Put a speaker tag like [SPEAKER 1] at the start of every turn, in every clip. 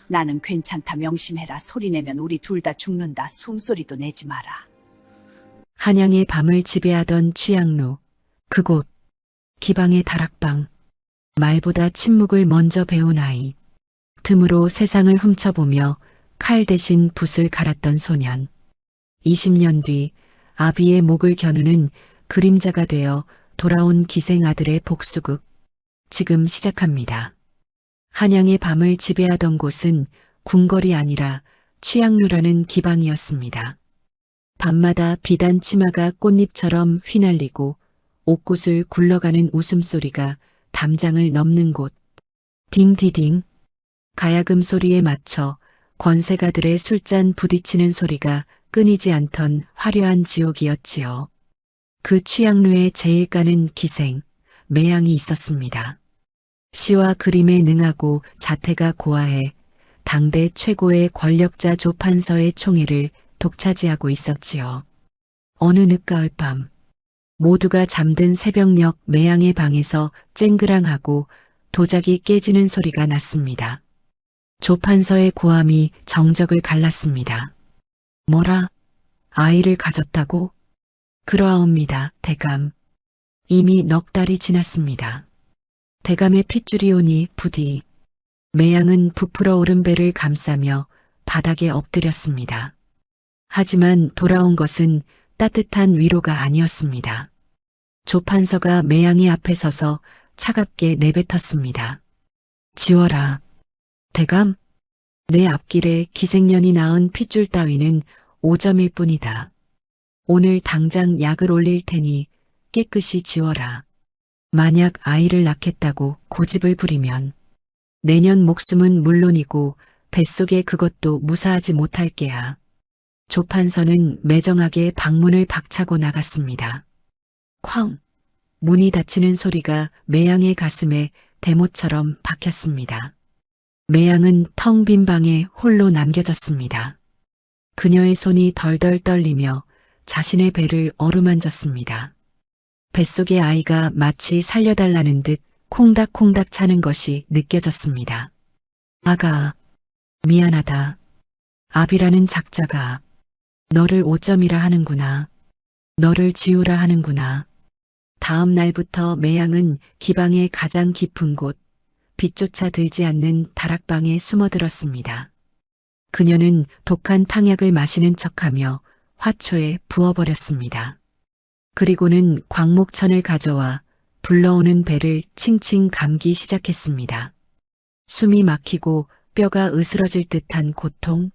[SPEAKER 1] 나는 괜찮다 명심해라. 소리내면 우리 둘 다 죽는다. 숨소리도 내지 마라.
[SPEAKER 2] 한양의 밤을 지배하던 취향루. 그곳. 기방의 다락방. 말보다 침묵을 먼저 배운 아이. 틈으로 세상을 훔쳐보며 칼 대신 붓을 갈았던 소년. 20년 뒤 아비의 목을 겨누는 그림자가 되어 돌아온 기생 아들의 복수극. 지금 시작합니다. 한양의 밤을 지배하던 곳은 궁궐이 아니라 취향루라는 기방이었습니다. 밤마다 비단 치마가 꽃잎처럼 휘날리고 옥곳을 굴러가는 웃음소리가 담장을 넘는 곳. 딩디딩. 가야금 소리에 맞춰 권세가들의 술잔 부딪히는 소리가 끊이지 않던 화려한 지옥이었지요. 그 취향루에 제일 까는 기생, 매양이 있었습니다. 시와 그림에 능하고 자태가 고아해 당대 최고의 권력자 조판서의 총애를 독차지하고 있었지요. 어느 늦가을 밤, 모두가 잠든 새벽녘 매양의 방에서 쨍그랑하고 도자기 깨지는 소리가 났습니다. 조판서의 고함이 정적을 갈랐습니다. 뭐라? 아이를 가졌다고? 그러하옵니다, 대감. 이미 넉 달이 지났습니다. 대감의 핏줄이 오니 부디. 매양은 부풀어 오른 배를 감싸며 바닥에 엎드렸습니다. 하지만 돌아온 것은 따뜻한 위로가 아니었습니다. 조판서가 매양이 앞에 서서 차갑게 내뱉었습니다. 지워라. 대감, 내 앞길에 기생년이 낳은 핏줄 따위는 오점일 뿐이다. 오늘 당장 약을 올릴 테니 깨끗이 지워라. 만약 아이를 낳겠다고 고집을 부리면 내년 목숨은 물론이고 뱃속에 그것도 무사하지 못할 게야. 조판서는 매정하게 방문을 박차고 나갔습니다. 쾅! 문이 닫히는 소리가 매양의 가슴에 대못처럼 박혔습니다. 매양은 텅 빈 방에 홀로 남겨졌습니다. 그녀의 손이 덜덜 떨리며 자신의 배를 어루만졌습니다. 뱃속의 아이가 마치 살려달라는 듯 콩닥콩닥 차는 것이 느껴졌습니다. 아가, 미안하다. 아비라는 작자가 너를 오점이라 하는구나. 너를 지우라 하는구나. 다음 날부터 매양은 기방의 가장 깊은 곳, 빛조차 들지 않는 다락방에 숨어들었습니다. 그녀는 독한 탕약을 마시는 척하며 화초에 부어버렸습니다. 그리고는 광목천을 가져와 불러오는 배를 칭칭 감기 시작했습니다. 숨이 막히고 뼈가 으스러질 듯한 고통.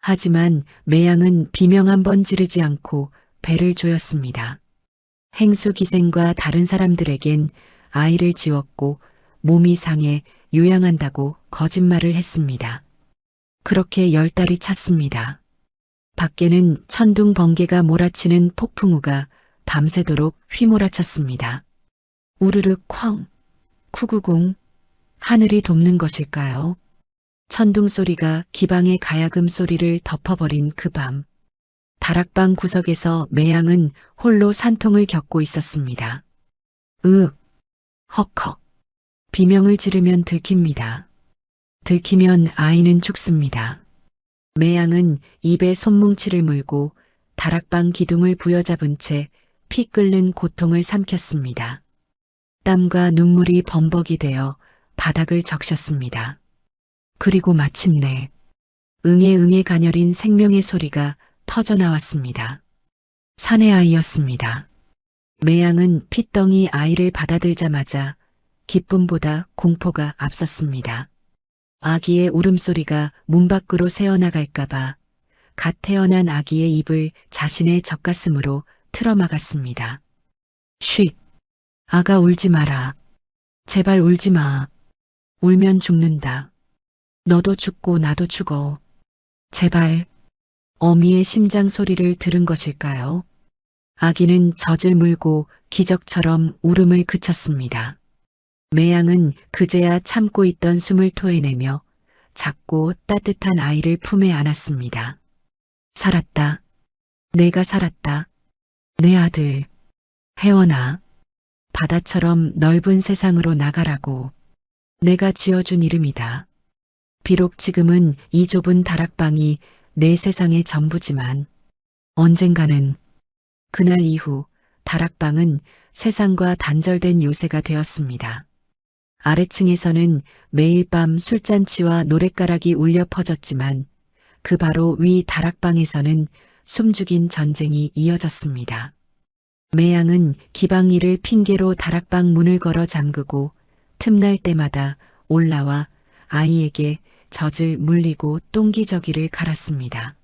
[SPEAKER 2] 하지만 매양은 비명 한 번 지르지 않고 배를 조였습니다. 행수 기생과 다른 사람들에겐 아이를 지웠고 몸이 상해 요양한다고 거짓말을 했습니다. 그렇게 10달이 찼습니다. 밖에는 천둥 번개가 몰아치는 폭풍우가 밤새도록 휘몰아쳤습니다. 우르르 쾅, 쿠구궁, 하늘이 돕는 것일까요? 천둥 소리가 기방의 가야금 소리를 덮어버린 그 밤, 다락방 구석에서 매양은 홀로 산통을 겪고 있었습니다. 헉헉, 비명을 지르면 들킵니다. 들키면 아이는 죽습니다. 매양은 입에 손뭉치를 물고 다락방 기둥을 부여잡은 채 피 끓는 고통을 삼켰습니다. 땀과 눈물이 범벅이 되어 바닥을 적셨습니다. 그리고 마침내 응애응애 가녀린 생명의 소리가 터져나왔습니다. 사내 아이였습니다. 매양은 핏덩이 아이를 받아들자마자 기쁨보다 공포가 앞섰습니다. 아기의 울음소리가 문 밖으로 새어나갈까봐 갓 태어난 아기의 입을 자신의 젖가슴으로 틀어막았습니다. 쉿! 아가 울지 마라. 제발 울지 마. 울면 죽는다. 너도 죽고 나도 죽어. 제발. 어미의 심장 소리를 들은 것일까요? 아기는 젖을 물고 기적처럼 울음을 그쳤습니다. 매양은 그제야 참고 있던 숨을 토해내며 작고 따뜻한 아이를 품에 안았습니다. 살았다. 내가 살았다. 내 아들. 혜원아. 바다처럼 넓은 세상으로 나가라고. 내가 지어준 이름이다. 비록 지금은 이 좁은 다락방이 내 세상의 전부지만 언젠가는 그날 이후 다락방은 세상과 단절된 요새가 되었습니다. 아래층에서는 매일 밤 술잔치와 노랫가락이 울려 퍼졌지만 그 바로 위 다락방에서는 숨죽인 전쟁이 이어졌습니다. 매양은 기방일을 핑계로 다락방 문을 걸어 잠그고 틈날 때마다 올라와 아이에게 젖을 물리고 똥기저귀를 갈았습니다.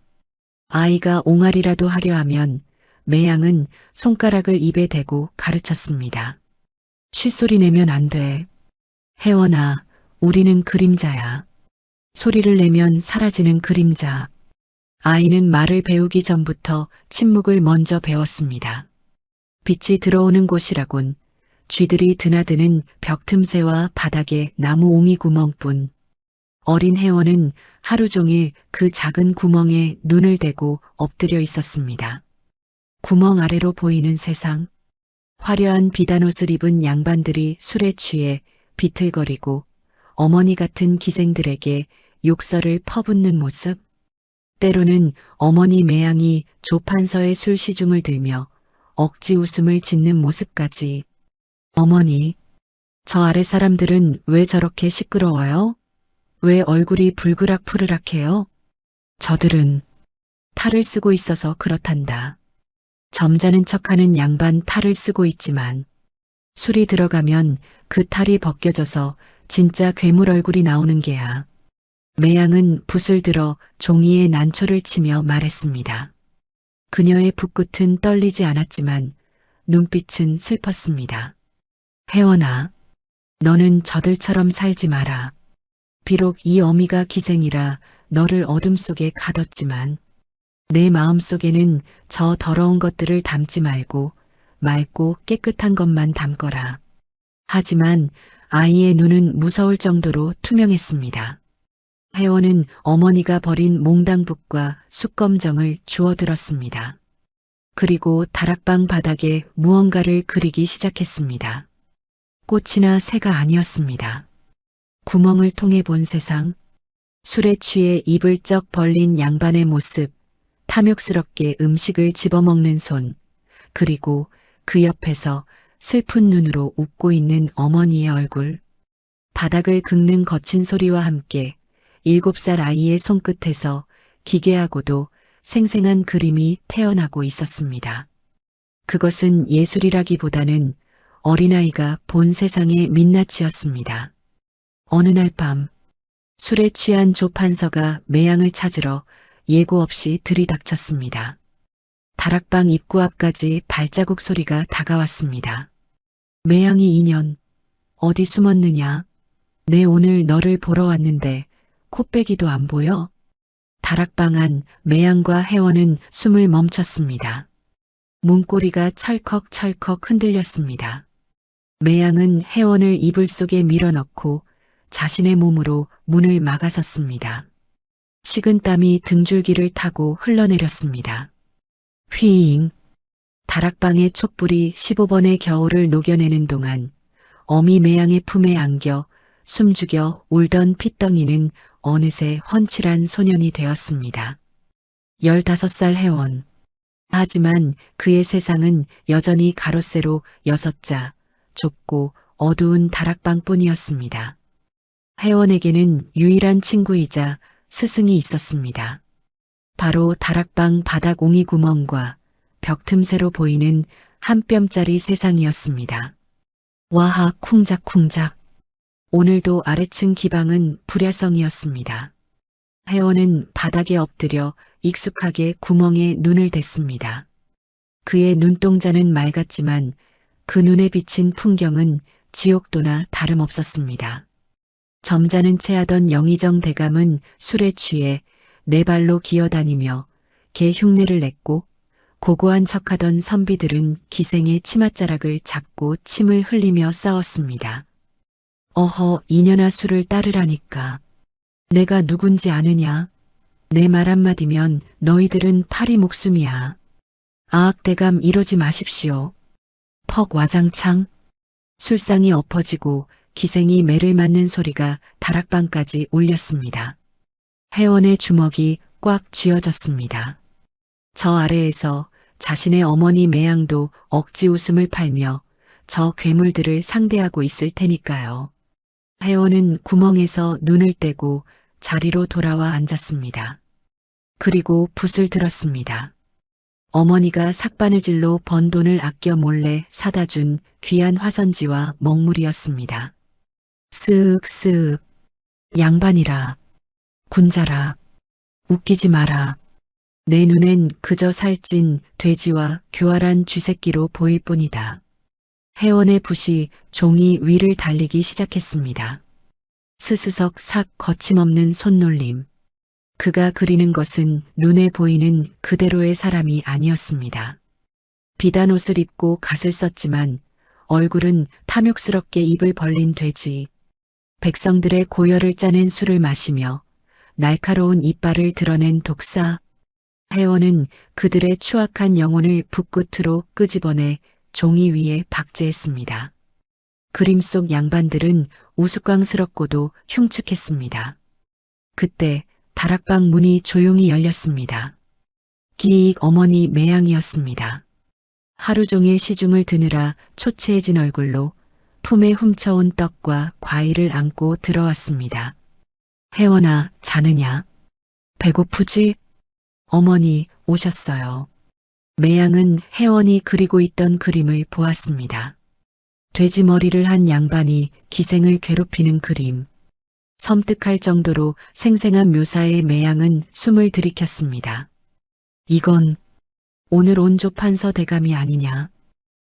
[SPEAKER 2] 아이가 옹알이라도 하려 하면 매양은 손가락을 입에 대고 가르쳤습니다. 쉿소리 내면 안 돼. 혜원아, 우리는 그림자야. 소리를 내면 사라지는 그림자. 아이는 말을 배우기 전부터 침묵을 먼저 배웠습니다. 빛이 들어오는 곳이라곤 쥐들이 드나드는 벽 틈새와 바닥에 나무 옹이 구멍뿐. 어린 혜원은 하루 종일 그 작은 구멍에 눈을 대고 엎드려 있었습니다. 구멍 아래로 보이는 세상. 화려한 비단옷을 입은 양반들이 술에 취해 비틀거리고 어머니 같은 기생들에게 욕설을 퍼붓는 모습. 때로는 어머니 매양이 조판서에 술 시중을 들며 억지 웃음을 짓는 모습까지. 어머니, 저 아래 사람들은 왜 저렇게 시끄러워요? 왜 얼굴이 불그락푸르락해요? 저들은 탈을 쓰고 있어서 그렇단다. 점잖은 척하는 양반 탈을 쓰고 있지만 술이 들어가면 그 탈이 벗겨져서 진짜 괴물 얼굴이 나오는 게야. 매양은 붓을 들어 종이에 난초를 치며 말했습니다. 그녀의 붓끝은 떨리지 않았지만 눈빛은 슬펐습니다. 혜원아, 너는 저들처럼 살지 마라. 비록 이 어미가 기생이라 너를 어둠 속에 가뒀지만 내 마음속에는 저 더러운 것들을 담지 말고 맑고 깨끗한 것만 담거라. 하지만 아이의 눈은 무서울 정도로 투명했습니다. 혜원은 어머니가 버린 몽당붓과 숯검정을 주워들었습니다. 그리고 다락방 바닥에 무언가를 그리기 시작했습니다. 꽃이나 새가 아니었습니다. 구멍을 통해 본 세상, 술에 취해 입을 쩍 벌린 양반의 모습, 탐욕스럽게 음식을 집어먹는 손, 그리고 그 옆에서 슬픈 눈으로 웃고 있는 어머니의 얼굴. 바닥을 긁는 거친 소리와 함께 7살 아이의 손끝에서 기괴하고도 생생한 그림이 태어나고 있었습니다. 그것은 예술이라기보다는 어린아이가 본 세상의 민낯이었습니다. 어느 날 밤, 술에 취한 조판서가 매양을 찾으러 예고 없이 들이닥쳤습니다. 다락방 입구 앞까지 발자국 소리가 다가왔습니다. 매양이 인연, 어디 숨었느냐? 내 오늘 너를 보러 왔는데 코빼기도 안 보여? 다락방 안 매양과 혜원은 숨을 멈췄습니다. 문고리가 철컥철컥 흔들렸습니다. 매양은 혜원을 이불 속에 밀어넣고 자신의 몸으로 문을 막아섰습니다. 식은땀이 등줄기를 타고 흘러내렸습니다. 휘잉. 다락방의 촛불이 15번의 겨울을 녹여내는 동안 어미 매양의 품에 안겨 숨죽여 울던 핏덩이는 어느새 훤칠한 소년이 되었습니다. 15살 혜원. 하지만 그의 세상은 여전히 가로세로 6자, 좁고 어두운 다락방뿐이었습니다. 혜원에게는 유일한 친구이자 스승이 있었습니다. 바로 다락방 바닥 옹이 구멍과 벽 틈새로 보이는 한 뼘짜리 세상이었습니다. 와하 쿵작쿵작. 오늘도 아래층 기방은 불야성이었습니다. 혜원은 바닥에 엎드려 익숙하게 구멍에 눈을 댔습니다. 그의 눈동자는 맑았지만 그 눈에 비친 풍경은 지옥도나 다름없었습니다. 점잖은 채 하던 영의정 대감은 술에 취해 네 발로 기어다니며 개 흉내를 냈고 고고한 척하던 선비들은 기생의 치맛자락을 잡고 침을 흘리며 싸웠습니다. 어허, 이년아 술을 따르라니까. 내가 누군지 아느냐? 내 말 한마디면 너희들은 파리 목숨이야. 아악 대감 이러지 마십시오. 퍽 와장창. 술상이 엎어지고 기생이 매를 맞는 소리가 다락방까지 울렸습니다. 혜원의 주먹이 꽉 쥐어졌습니다. 저 아래에서 자신의 어머니 매양도 억지 웃음을 팔며 저 괴물들을 상대하고 있을 테니까요. 혜원은 구멍에서 눈을 떼고 자리로 돌아와 앉았습니다. 그리고 붓을 들었습니다. 어머니가 삭바느질로 번 돈을 아껴 몰래 사다 준 귀한 화선지와 먹물이었습니다. 쓱쓱. 양반이라. 군자라. 웃기지 마라. 내 눈엔 그저 살찐 돼지와 교활한 쥐새끼로 보일 뿐이다. 혜원의 붓이 종이 위를 달리기 시작했습니다. 스스석 삭 거침없는 손놀림. 그가 그리는 것은 눈에 보이는 그대로의 사람이 아니었습니다. 비단 옷을 입고 갓을 썼지만 얼굴은 탐욕스럽게 입을 벌린 돼지. 백성들의 고열을 짜낸 술을 마시며 날카로운 이빨을 드러낸 독사. 혜원은 그들의 추악한 영혼을 붓끝으로 끄집어내 종이 위에 박제했습니다. 그림 속 양반들은 우스꽝스럽고도 흉측했습니다. 그때 다락방 문이 조용히 열렸습니다. 기익 어머니 매양이었습니다. 하루 종일 시중을 드느라 초췌해진 얼굴로 품에 훔쳐온 떡과 과일을 안고 들어왔습니다. 혜원아, 자느냐? 배고프지? 어머니, 오셨어요. 매양은 혜원이 그리고 있던 그림을 보았습니다. 돼지 머리를 한 양반이 기생을 괴롭히는 그림. 섬뜩할 정도로 생생한 묘사의 매양은 숨을 들이켰습니다. 이건 오늘 온조 판서 대감이 아니냐?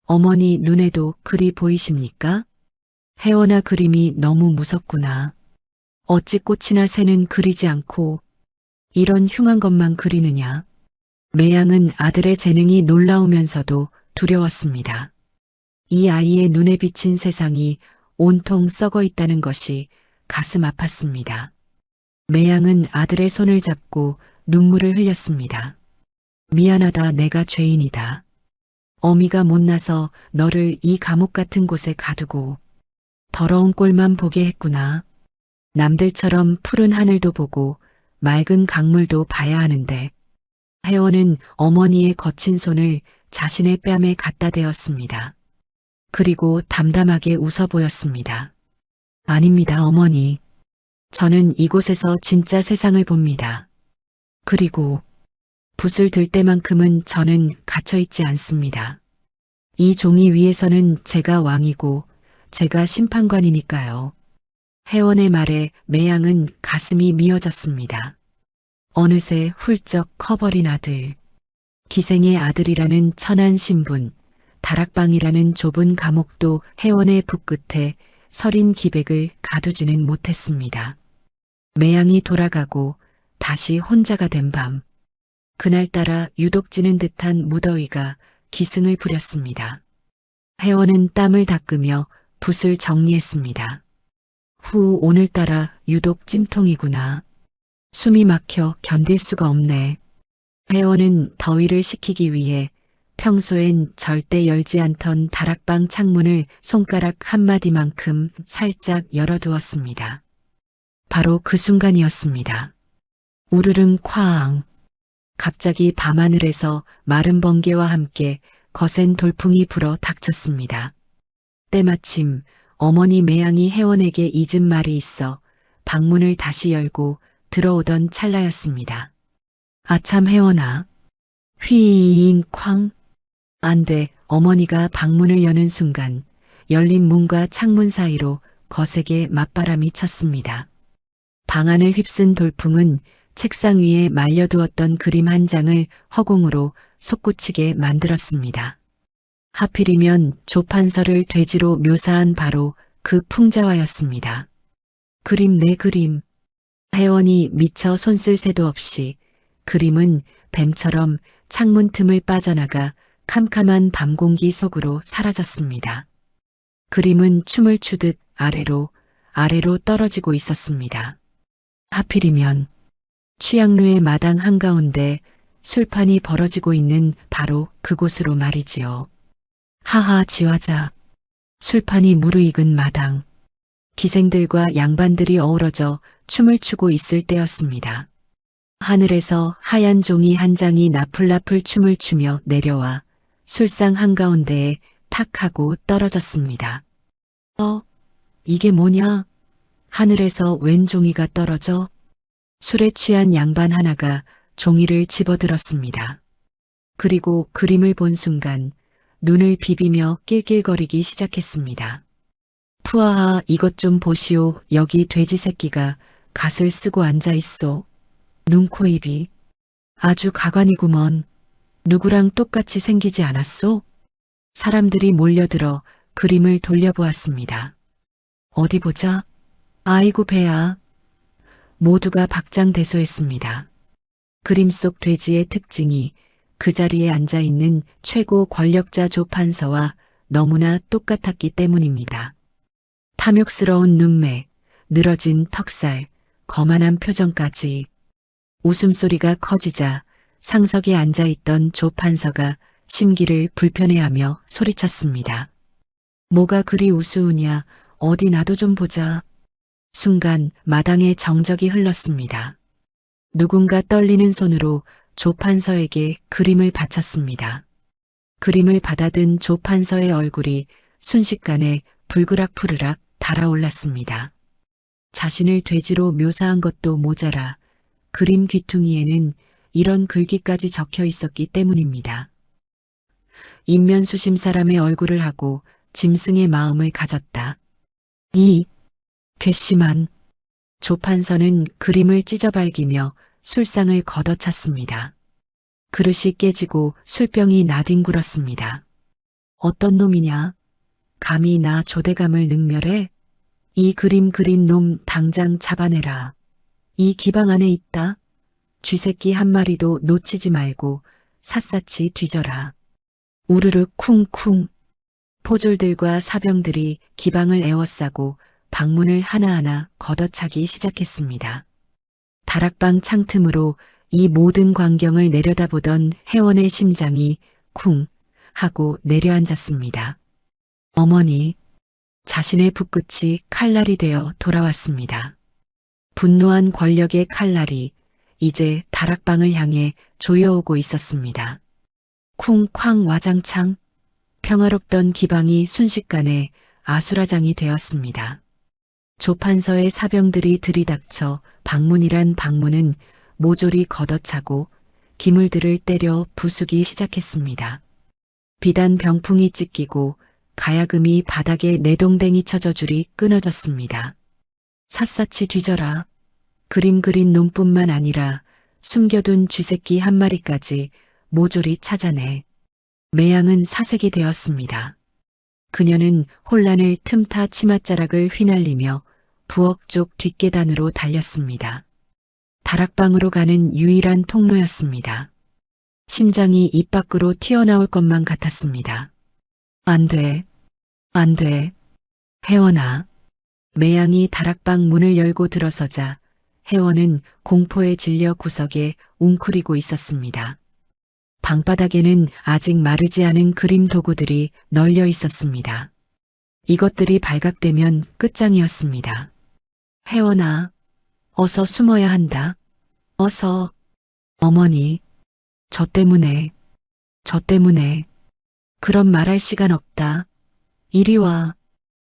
[SPEAKER 2] 어머니 눈에도 그리 보이십니까? 혜원아, 그림이 너무 무섭구나. 어찌 꽃이나 새는 그리지 않고 이런 흉한 것만 그리느냐? 매양은 아들의 재능이 놀라우면서도 두려웠습니다. 이 아이의 눈에 비친 세상이 온통 썩어 있다는 것이 가슴 아팠습니다. 매양은 아들의 손을 잡고 눈물을 흘렸습니다. 미안하다, 내가 죄인이다. 어미가 못나서 너를 이 감옥 같은 곳에 가두고 더러운 꼴만 보게 했구나. 남들처럼 푸른 하늘도 보고 맑은 강물도 봐야 하는데. 혜원은 어머니의 거친 손을 자신의 뺨에 갖다 대었습니다. 그리고 담담하게 웃어 보였습니다. 아닙니다, 어머니. 저는 이곳에서 진짜 세상을 봅니다. 그리고 붓을 들 때만큼은 저는 갇혀있지 않습니다. 이 종이 위에서는 제가 왕이고 제가 심판관이니까요. 혜원의 말에 매양은 가슴이 미어졌습니다. 어느새 훌쩍 커버린 아들. 기생의 아들이라는 천한 신분, 다락방이라는 좁은 감옥도 혜원의 붓끝에 서린 기백을 가두지는 못했습니다. 매양이 돌아가고 다시 혼자가 된 밤. 그날따라 유독 찌는 듯한 무더위가 기승을 부렸습니다. 혜원은 땀을 닦으며 붓을 정리했습니다. 후, 오늘따라 유독 찜통이구나. 숨이 막혀 견딜 수가 없네. 혜원은 더위를 식히기 위해 평소엔 절대 열지 않던 다락방 창문을 손가락 한마디만큼 살짝 열어두었습니다. 바로 그 순간이었습니다. 우르릉 쾅. 갑자기 밤하늘에서 마른 번개와 함께 거센 돌풍이 불어 닥쳤습니다. 때마침 어머니 매양이 혜원에게 잊은 말이 있어 방문을 다시 열고 들어오던 찰나였습니다. 아참, 혜원아. 휘잉 쾅. 안 돼. 어머니가 방문을 여는 순간 열린 문과 창문 사이로 거세게 맞바람이 쳤습니다. 방 안을 휩쓴 돌풍은 책상 위에 말려두었던 그림 한 장을 허공으로 솟구치게 만들었습니다. 하필이면 조판서를 돼지로 묘사한 바로 그 풍자화였습니다. 그림 내 그림. 혜원이 미처 손쓸 새도 없이 그림은 뱀처럼 창문 틈을 빠져나가 캄캄한 밤 공기 속으로 사라졌습니다. 그림은 춤을 추듯 아래로 떨어지고 있었습니다. 하필이면 취향루의 마당 한가운데 술판이 벌어지고 있는 바로 그곳으로 말이지요. 하하, 지화자. 술판이 무르익은 마당. 기생들과 양반들이 어우러져 춤을 추고 있을 때였습니다. 하늘에서 하얀 종이 한 장이 나풀나풀 춤을 추며 내려와 술상 한가운데에 탁 하고 떨어졌습니다. 이게 뭐냐? 하늘에서 웬 종이가 떨어져? 술에 취한 양반 하나가 종이를 집어들었습니다. 그리고 그림을 본 순간 눈을 비비며 낄낄거리기 시작했습니다. 푸아하, 이것 좀 보시오. 여기 돼지 새끼가 갓을 쓰고 앉아 있어. 눈, 코, 입이 아주 가관이구먼. 누구랑 똑같이 생기지 않았소? 사람들이 몰려들어 그림을 돌려보았습니다. 어디 보자. 아이고 배야. 모두가 박장대소했습니다. 그림 속 돼지의 특징이 그 자리에 앉아 있는 최고 권력자 조판서와 너무나 똑같았기 때문입니다. 탐욕스러운 눈매, 늘어진 턱살, 거만한 표정까지. 웃음소리가 커지자 상석에 앉아있던 조판서가 심기를 불편해하며 소리쳤습니다. 뭐가 그리 우스우냐, 어디 나도 좀 보자. 순간 마당에 정적이 흘렀습니다. 누군가 떨리는 손으로 조판서에게 그림을 바쳤습니다. 그림을 받아든 조판서의 얼굴이 순식간에 불그락푸르락 달아올랐습니다. 자신을 돼지로 묘사한 것도 모자라 그림 귀퉁이에는 이런 글귀까지 적혀 있었기 때문입니다. 인면수심 사람의 얼굴을 하고 짐승의 마음을 가졌다. 이 괘씸한. 조판서는 그림을 찢어발기며 술상을 걷어찼습니다. 그릇이 깨지고 술병이 나뒹굴었습니다. 어떤 놈이냐? 감히 나 조대감을 능멸해? 이 그림 그린 놈 당장 잡아내라. 이 기방 안에 있다. 쥐새끼 한 마리도 놓치지 말고 샅샅이 뒤져라. 우르르 쿵쿵. 포졸들과 사병들이 기방을 에워싸고 방문을 하나하나 걷어차기 시작했습니다. 다락방 창틈으로 이 모든 광경을 내려다보던 회원의 심장이 쿵 하고 내려앉았습니다. 어머니, 자신의 붓끝이 칼날이 되어 돌아왔습니다. 분노한 권력의 칼날이 이제 다락방을 향해 조여오고 있었습니다. 쿵쾅 와장창. 평화롭던 기방이 순식간에 아수라장이 되었습니다. 조판서의 사병들이 들이닥쳐 방문이란 방문은 모조리 걷어차고 기물들을 때려 부수기 시작했습니다. 비단 병풍이 찢기고 가야금이 바닥에 내동댕이 쳐져 줄이 끊어졌습니다. 샅샅이 뒤져라. 그림 그린 놈뿐만 아니라 숨겨둔 쥐새끼 한 마리까지 모조리 찾아내. 매양은 사색이 되었습니다. 그녀는 혼란을 틈타 치맛자락을 휘날리며 부엌 쪽 뒷계단으로 달렸습니다. 다락방으로 가는 유일한 통로였습니다. 심장이 입 밖으로 튀어나올 것만 같았습니다. 안 돼. 안 돼. 혜원아. 매양이 다락방 문을 열고 들어서자 혜원은 공포에 질려 구석에 웅크리고 있었습니다. 방바닥에는 아직 마르지 않은 그림 도구들이 널려 있었습니다. 이것들이 발각되면 끝장이었습니다. 혜원아, 어서 숨어야 한다. 어서. 어머니, 저 때문에. 그런 말할 시간 없다. 이리 와.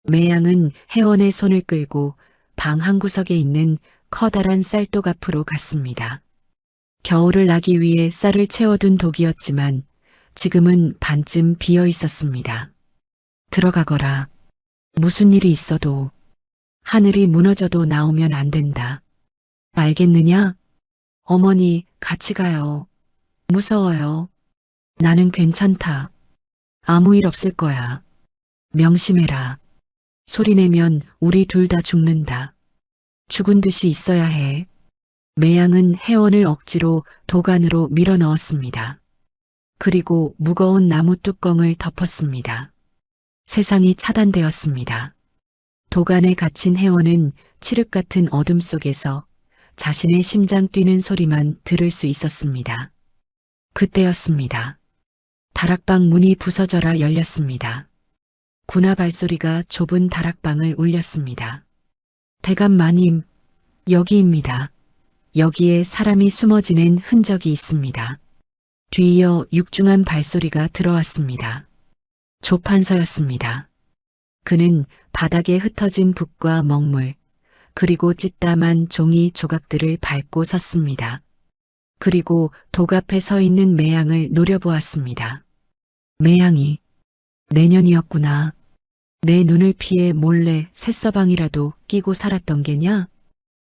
[SPEAKER 2] 매양은 혜원의 손을 끌고 방 한구석에 있는 커다란 쌀독 앞으로 갔습니다. 겨울을 나기 위해 쌀을 채워둔 독이었지만 지금은 반쯤 비어 있었습니다. 들어가거라. 무슨 일이 있어도 하늘이 무너져도 나오면 안 된다. 알겠느냐? 어머니, 같이 가요. 무서워요. 나는 괜찮다. 아무 일 없을 거야. 명심해라. 소리내면 우리 둘 다 죽는다. 죽은 듯이 있어야 해. 매양은 혜원을 억지로 도간으로 밀어 넣었습니다. 그리고 무거운 나무 뚜껑을 덮었습니다. 세상이 차단되었습니다. 도간에 갇힌 혜원은 칠흑 같은 어둠 속에서 자신의 심장 뛰는 소리만 들을 수 있었습니다. 그때였습니다. 다락방 문이 부서져라 열렸습니다. 군화 발소리가 좁은 다락방을 울렸습니다. 대감 마님, 여기입니다. 여기에 사람이 숨어 지낸 흔적이 있습니다. 뒤이어 육중한 발소리가 들어왔습니다. 조판서였습니다. 그는 바닥에 흩어진 붓과 먹물, 그리고 찢담한 종이 조각들을 밟고 섰습니다. 그리고 독 앞에 서 있는 매양을 노려보았습니다. 매양이 내년이었구나. 내 눈을 피해 몰래 새서방이라도 끼고 살았던 게냐?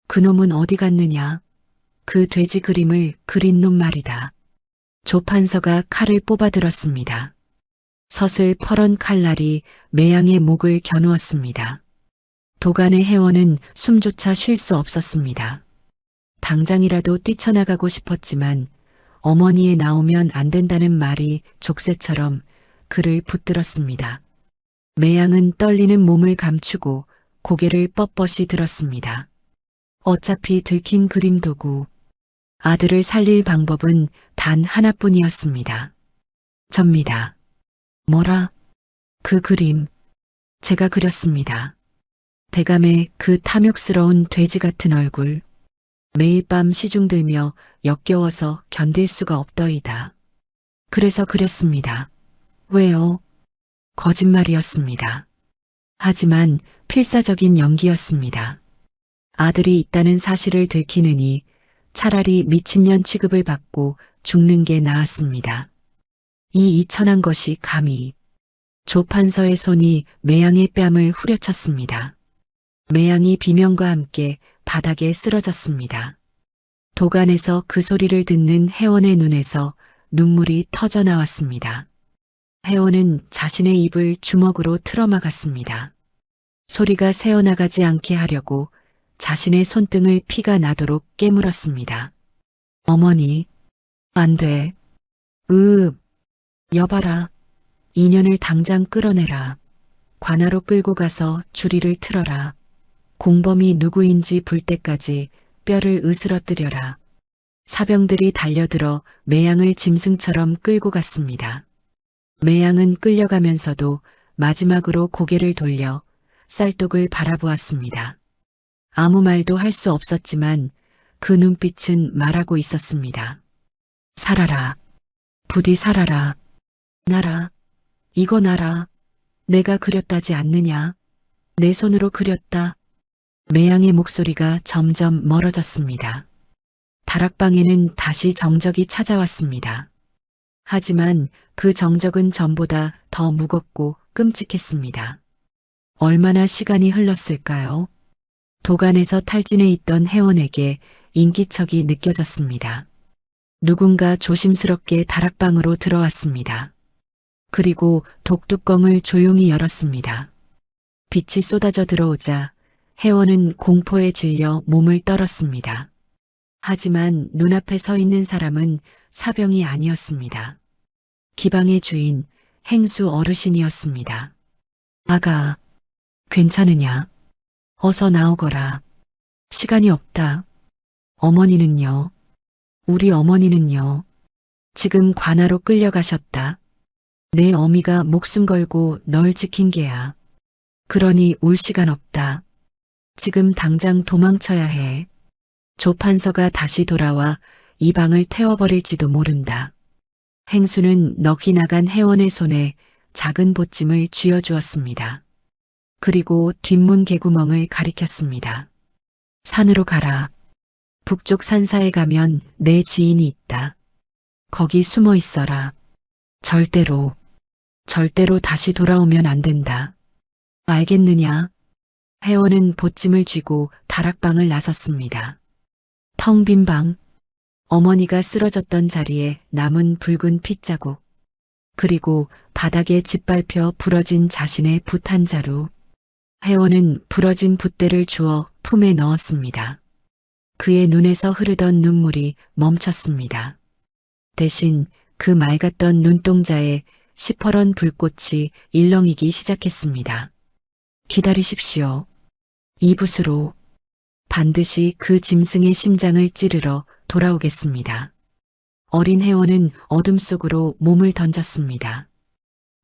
[SPEAKER 2] 그놈은 어디 갔느냐? 그 돼지 그림을 그린 놈 말이다. 조판서가 칼을 뽑아들었습니다. 서슬 퍼런 칼날이 매양의 목을 겨누었습니다. 도간의 해원은 숨조차 쉴 수 없었습니다. 당장이라도 뛰쳐나가고 싶었지만 어머니에 나오면 안 된다는 말이 족쇄처럼 그를 붙들었습니다. 매양은 떨리는 몸을 감추고 고개를 뻣뻣이 들었습니다. 어차피 들킨 그림 도구. 아들을 살릴 방법은 단 하나뿐이었습니다. 접니다. 뭐라? 그 그림. 제가 그렸습니다. 대감의 그 탐욕스러운 돼지 같은 얼굴. 매일 밤 시중 들며 역겨워서 견딜 수가 없더이다. 그래서 그렸습니다. 왜요? 거짓말이었습니다. 하지만 필사적인 연기였습니다. 아들이 있다는 사실을 들키느니 차라리 미친년 취급을 받고 죽는 게 나았습니다. 이 이천한 것이 감히. 조판서의 손이 매양의 뺨을 후려쳤습니다. 매양이 비명과 함께 바닥에 쓰러졌습니다. 도간에서 그 소리를 듣는 해원의 눈에서 눈물이 터져 나왔습니다. 해원은 자신의 입을 주먹으로 틀어막았습니다. 소리가 새어나가지 않게 하려고 자신의 손등을 피가 나도록 깨물었습니다. 어머니, 안 돼. 여봐라. 인연을 당장 끌어내라. 관하로 끌고 가서 주리를 틀어라. 공범이 누구인지 볼 때까지 뼈를 으스러뜨려라. 사병들이 달려들어 매양을 짐승처럼 끌고 갔습니다. 매양은 끌려가면서도 마지막으로 고개를 돌려 쌀독을 바라보았습니다. 아무 말도 할 수 없었지만 그 눈빛은 말하고 있었습니다. 살아라. 부디 살아라. 나라. 이거 나라. 내가 그렸다지 않느냐. 내 손으로 그렸다. 매양의 목소리가 점점 멀어졌습니다. 다락방에는 다시 정적이 찾아왔습니다. 하지만 그 정적은 전보다 더 무겁고 끔찍했습니다. 얼마나 시간이 흘렀을까요? 도간에서 탈진해 있던 해원에게 인기척이 느껴졌습니다. 누군가 조심스럽게 다락방으로 들어왔습니다. 그리고 독뚜껑을 조용히 열었습니다. 빛이 쏟아져 들어오자 해원은 공포에 질려 몸을 떨었습니다. 하지만 눈앞에 서 있는 사람은 사병이 아니었습니다. 기방의 주인 행수 어르신이었습니다. 아가, 괜찮으냐? 어서 나오거라. 시간이 없다. 어머니는요? 우리 어머니는요? 지금 관하로 끌려가셨다. 내 어미가 목숨 걸고 널 지킨 게야. 그러니 울 시간 없다. 지금 당장 도망쳐야 해. 조판서가 다시 돌아와 이 방을 태워버릴지도 모른다. 행수는 넋이 나간 해원의 손에 작은 보찜을 쥐어주었습니다. 그리고 뒷문 개구멍을 가리켰습니다. 산으로 가라. 북쪽 산사에 가면 내 지인이 있다. 거기 숨어 있어라. 절대로 다시 돌아오면 안 된다. 알겠느냐? 해원은 보찜을 쥐고 다락방을 나섰습니다. 텅 빈 방, 어머니가 쓰러졌던 자리에 남은 붉은 핏자국, 그리고 바닥에 짓밟혀 부러진 자신의 붓 한 자루. 해원은 부러진 붓대를 주워 품에 넣었습니다. 그의 눈에서 흐르던 눈물이 멈췄습니다. 대신 그 맑았던 눈동자에 시퍼런 불꽃이 일렁이기 시작했습니다. 기다리십시오. 이 붓으로 반드시 그 짐승의 심장을 찌르러 돌아오겠습니다. 어린 해원은 어둠 속으로 몸을 던졌습니다.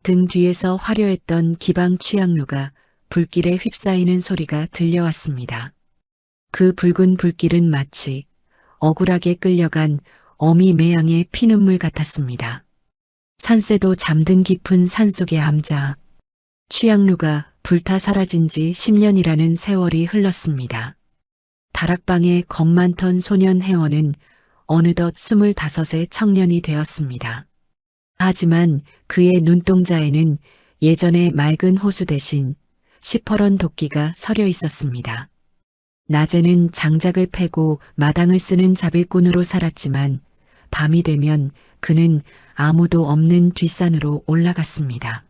[SPEAKER 2] 등 뒤에서 화려했던 기방 취향루가 불길에 휩싸이는 소리가 들려왔습니다. 그 붉은 불길은 마치 억울하게 끌려간 어미 매양의 피눈물 같았습니다. 산새도 잠든 깊은 산속의 암자, 취향루가 불타 사라진 지 10년이라는 세월이 흘렀습니다. 다락방의 겁 많던 소년 혜원은 어느덧 25의 청년이 되었습니다. 하지만 그의 눈동자에는 예전의 맑은 호수 대신 시퍼런 도끼가 서려 있었습니다. 낮에는 장작을 패고 마당을 쓰는 자빌꾼으로 살았지만 밤이 되면 그는 아무도 없는 뒷산으로 올라갔습니다.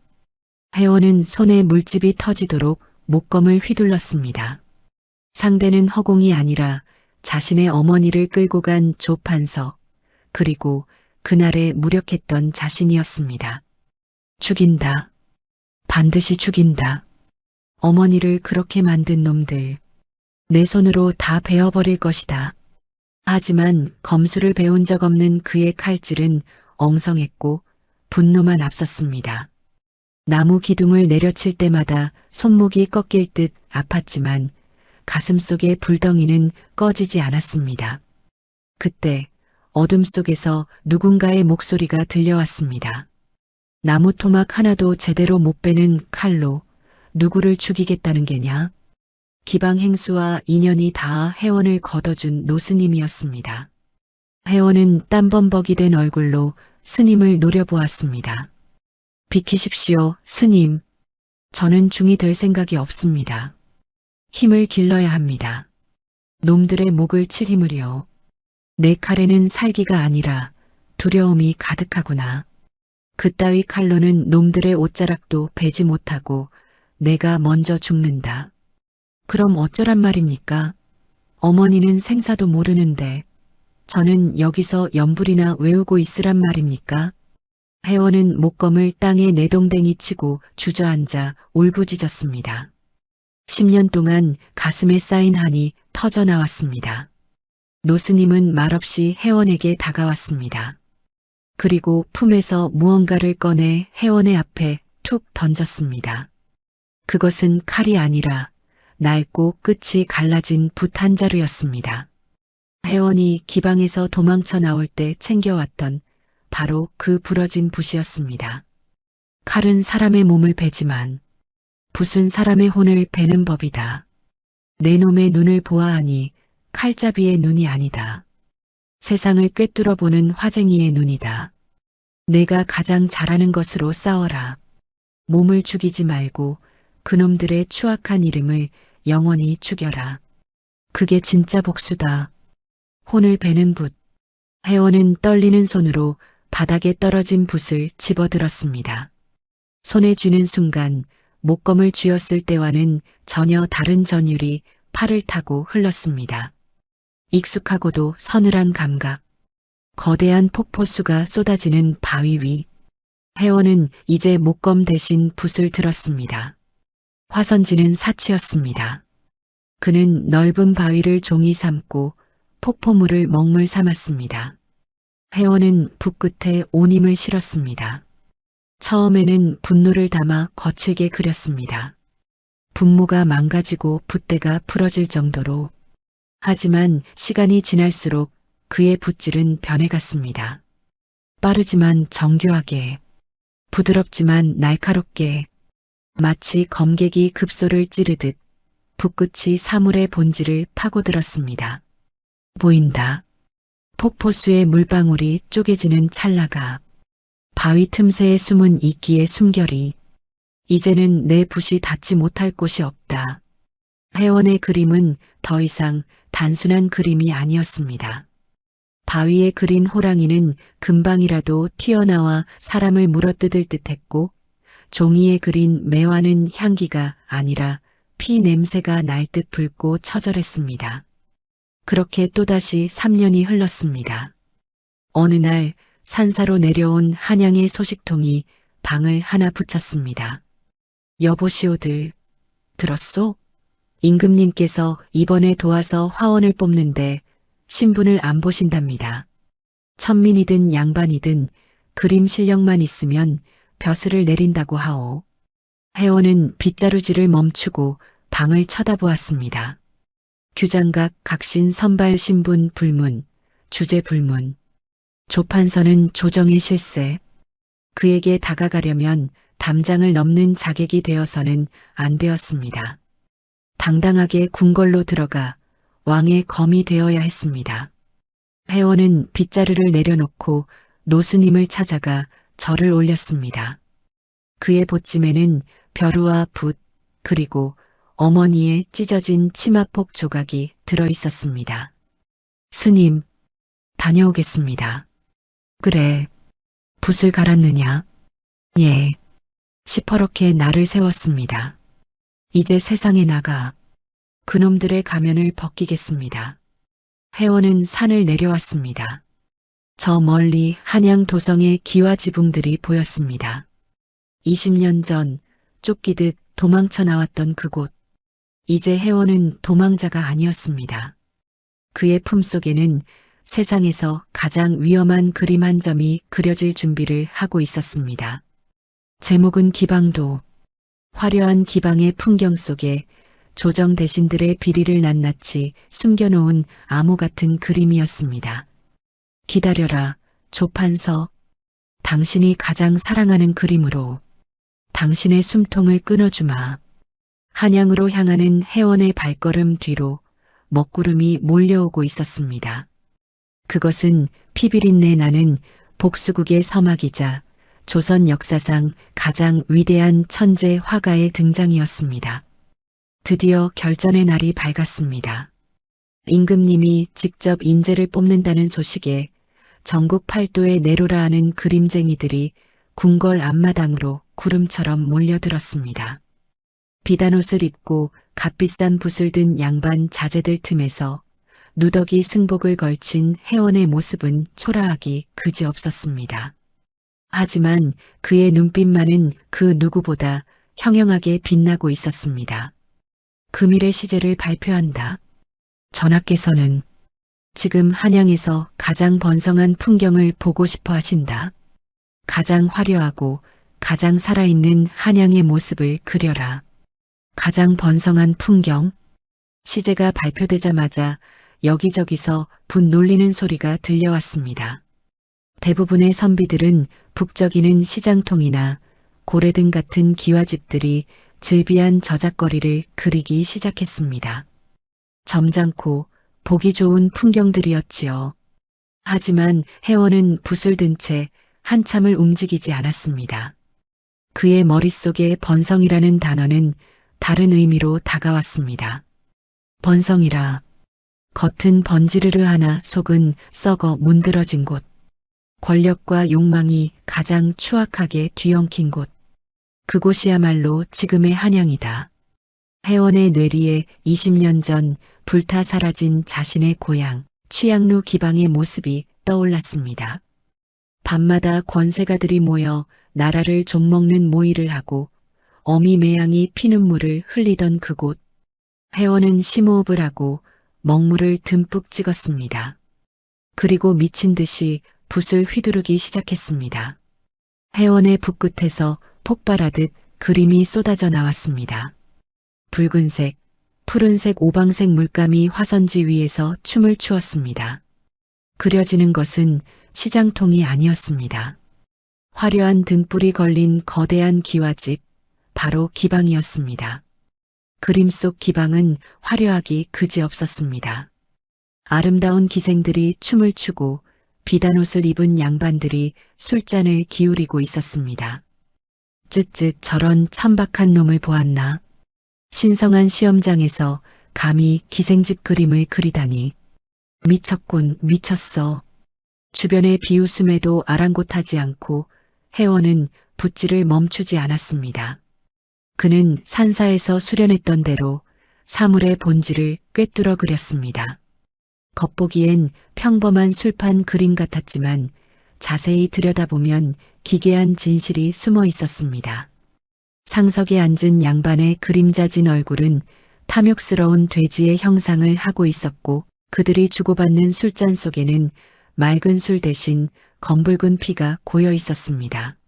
[SPEAKER 2] 혜원은 손에 물집이 터지도록 목검을 휘둘렀습니다. 상대는 허공이 아니라 자신의 어머니를 끌고 간 조판서, 그리고 그날에 무력했던 자신이었습니다. 죽인다. 반드시 죽인다. 어머니를 그렇게 만든 놈들. 내 손으로 다 베어버릴 것이다. 하지만 검술을 배운 적 없는 그의 칼질은 엉성했고 분노만 앞섰습니다. 나무 기둥을 내려칠 때마다 손목이 꺾일 듯 아팠지만 가슴 속의 불덩이는 꺼지지 않았습니다. 그때 어둠 속에서 누군가의 목소리가 들려왔습니다. 나무 토막 하나도 제대로 못 베는 칼로 누구를 죽이겠다는 게냐? 기방행수와 인연이 닿아 혜원을 걷어준 노스님이었습니다. 혜원은 땀범벅이 된 얼굴로 스님을 노려보았습니다. 비키십시오, 스님. 저는 중이 될 생각이 없습니다. 힘을 길러야 합니다. 놈들의 목을 칠 힘을요. 내 칼에는 살기가 아니라 두려움이 가득하구나. 그따위 칼로는 놈들의 옷자락도 베지 못하고 내가 먼저 죽는다. 그럼 어쩌란 말입니까? 어머니는 생사도 모르는데 저는 여기서 연불이나 외우고 있으란 말입니까? 혜원은 목검을 땅에 내동댕이 치고 주저앉아 울부짖었습니다. 10년 동안 가슴에 쌓인 한이 터져나왔습니다. 노스님은 말없이 혜원에게 다가왔습니다. 그리고 품에서 무언가를 꺼내 혜원의 앞에 툭 던졌습니다. 그것은 칼이 아니라 낡고 끝이 갈라진 붓 한 자루였습니다. 혜원이 기방에서 도망쳐 나올 때 챙겨왔던 바로 그 부러진 붓이었습니다. 칼은 사람의 몸을 베지만 붓은 사람의 혼을 베는 법이다. 내 놈의 눈을 보아하니 칼잡이의 눈이 아니다. 세상을 꿰뚫어 보는 화쟁이의 눈이다. 내가 가장 잘하는 것으로 싸워라. 몸을 죽이지 말고 그놈들의 추악한 이름을 영원히 죽여라. 그게 진짜 복수다. 혼을 베는 붓. 혜원은 떨리는 손으로 바닥에 떨어진 붓을 집어들었습니다. 손에 쥐는 순간 목검을 쥐었을 때와는 전혀 다른 전율이 팔을 타고 흘렀습니다. 익숙하고도 서늘한 감각. 거대한 폭포수가 쏟아지는 바위 위. 혜원은 이제 목검 대신 붓을 들었습니다. 화선지는 사치였습니다. 그는 넓은 바위를 종이 삼고 폭포물을 먹물 삼았습니다. 혜원은 붓 끝에 온 힘을 실었습니다. 처음에는 분노를 담아 거칠게 그렸습니다. 분모가 망가지고 붓대가 부러질 정도로. 하지만 시간이 지날수록 그의 붓질은 변해갔습니다. 빠르지만 정교하게, 부드럽지만 날카롭게, 마치 검객이 급소를 찌르듯 붓끝이 사물의 본질을 파고들었습니다. 보인다. 폭포수의 물방울이 쪼개지는 찰나가, 바위 틈새에 숨은 이끼의 숨결이, 이제는 내 붓이 닿지 못할 곳이 없다. 혜원의 그림은 더 이상 단순한 그림이 아니었습니다. 바위에 그린 호랑이는 금방이라도 튀어나와 사람을 물어뜯을 듯했고, 종이에 그린 매화는 향기가 아니라 피 냄새가 날 듯 붉고 처절했습니다. 그렇게 또다시 3년이 흘렀습니다. 어느 날 산사로 내려온 한양의 소식통이 방을 하나 붙였습니다. 여보시오들, 들었소? 임금님께서 이번에 도와서 화원을 뽑는데 신분을 안 보신답니다. 천민이든 양반이든 그림 실력만 있으면 벼슬을 내린다고 하오. 혜원은 빗자루질을 멈추고 방을 쳐다보았습니다. 규장각, 각신, 선발, 신분, 불문, 주제 불문. 조판서는 조정의 실세. 그에게 다가가려면 담장을 넘는 자객이 되어서는 안 되었습니다. 당당하게 궁궐로 들어가 왕의 검이 되어야 했습니다. 혜원은 빗자루를 내려놓고 노스님을 찾아가 절을 올렸습니다. 그의 보찜에는 벼루와 붓, 그리고 어머니의 찢어진 치마폭 조각이 들어 있었습니다. 스님, 다녀오겠습니다. 그래, 붓을 갈았느냐? 예. 시퍼렇게 날을 세웠습니다. 이제 세상에 나가 그놈들의 가면을 벗기겠습니다. 혜원은 산을 내려왔습니다. 저 멀리 한양 도성의 기와 지붕들이 보였습니다. 20년 전 쫓기듯 도망쳐 나왔던 그곳. 이제 혜원은 도망자가 아니었습니다. 그의 품속에는 세상에서 가장 위험한 그림 한 점이 그려질 준비를 하고 있었습니다. 제목은 기방도. 화려한 기방의 풍경 속에 조정 대신들의 비리를 낱낱이 숨겨놓은 암호 같은 그림이었습니다. 기다려라, 조판서. 당신이 가장 사랑하는 그림으로 당신의 숨통을 끊어주마. 한양으로 향하는 혜원의 발걸음 뒤로 먹구름이 몰려오고 있었습니다. 그것은 피비린내 나는 복수국의 서막이자 조선 역사상 가장 위대한 천재 화가의 등장이었습니다. 드디어 결전의 날이 밝았습니다. 임금님이 직접 인재를 뽑는다는 소식에 전국 팔도에 내로라 하는 그림쟁이들이 궁궐 앞마당으로 구름처럼 몰려들었습니다. 비단옷을 입고 값비싼 붓을 든 양반 자제들 틈에서 누더기 승복을 걸친 혜원의 모습은 초라하기 그지없었습니다. 하지만 그의 눈빛만은 그 누구보다 형형하게 빛나고 있었습니다. 금일의 시제를 발표한다. 전하께서는 지금 한양에서 가장 번성한 풍경을 보고 싶어 하신다. 가장 화려하고 가장 살아있는 한양의 모습을 그려라. 가장 번성한 풍경. 시제가 발표되자마자 여기저기서 붓 놀리는 소리가 들려왔습니다. 대부분의 선비들은 북적이는 시장통이나 고래등 같은 기와집들이 즐비한 저작거리를 그리기 시작했습니다. 점잖고 보기 좋은 풍경들이었지요. 하지만 혜원은 붓을 든 채 한참을 움직이지 않았습니다. 그의 머릿속에 번성이라는 단어는 다른 의미로 다가왔습니다. 번성이라. 겉은 번지르르 하나 속은 썩어 문드러진 곳. 권력과 욕망이 가장 추악하게 뒤엉킨 곳. 그곳이야말로 지금의 한양이다. 혜원의 뇌리에 20년 전 불타 사라진 자신의 고향 취양루 기방의 모습이 떠올랐습니다. 밤마다 권세가들이 모여 나라를 좀먹는 모의를 하고 어미 매양이 피눈물을 흘리던 그곳. 혜원은 심호흡을 하고 먹물을 듬뿍 찍었습니다. 그리고 미친 듯이 붓을 휘두르기 시작했습니다. 혜원의 붓끝에서 폭발하듯 그림이 쏟아져 나왔습니다. 붉은색, 푸른색, 오방색 물감이 화선지 위에서 춤을 추었습니다. 그려지는 것은 시장통이 아니었습니다. 화려한 등불이 걸린 거대한 기와집, 바로 기방이었습니다. 그림 속 기방은 화려하기 그지없었습니다. 아름다운 기생들이 춤을 추고 비단옷을 입은 양반들이 술잔을 기울이고 있었습니다. 쯧쯧 저런 천박한 놈을 보았나. 신성한 시험장에서 감히 기생집 그림을 그리다니. 미쳤군, 미쳤어. 주변의 비웃음에도 아랑곳하지 않고 혜원은 붓질을 멈추지 않았습니다. 그는 산사에서 수련했던 대로 사물의 본질을 꿰뚫어 그렸습니다. 겉보기엔 평범한 술판 그림 같았지만 자세히 들여다보면 기괴한 진실이 숨어 있었습니다. 상석에 앉은 양반의 그림자진 얼굴은 탐욕스러운 돼지의 형상을 하고 있었고 그들이 주고받는 술잔 속에는 맑은 술 대신 검붉은 피가 고여 있었습니다.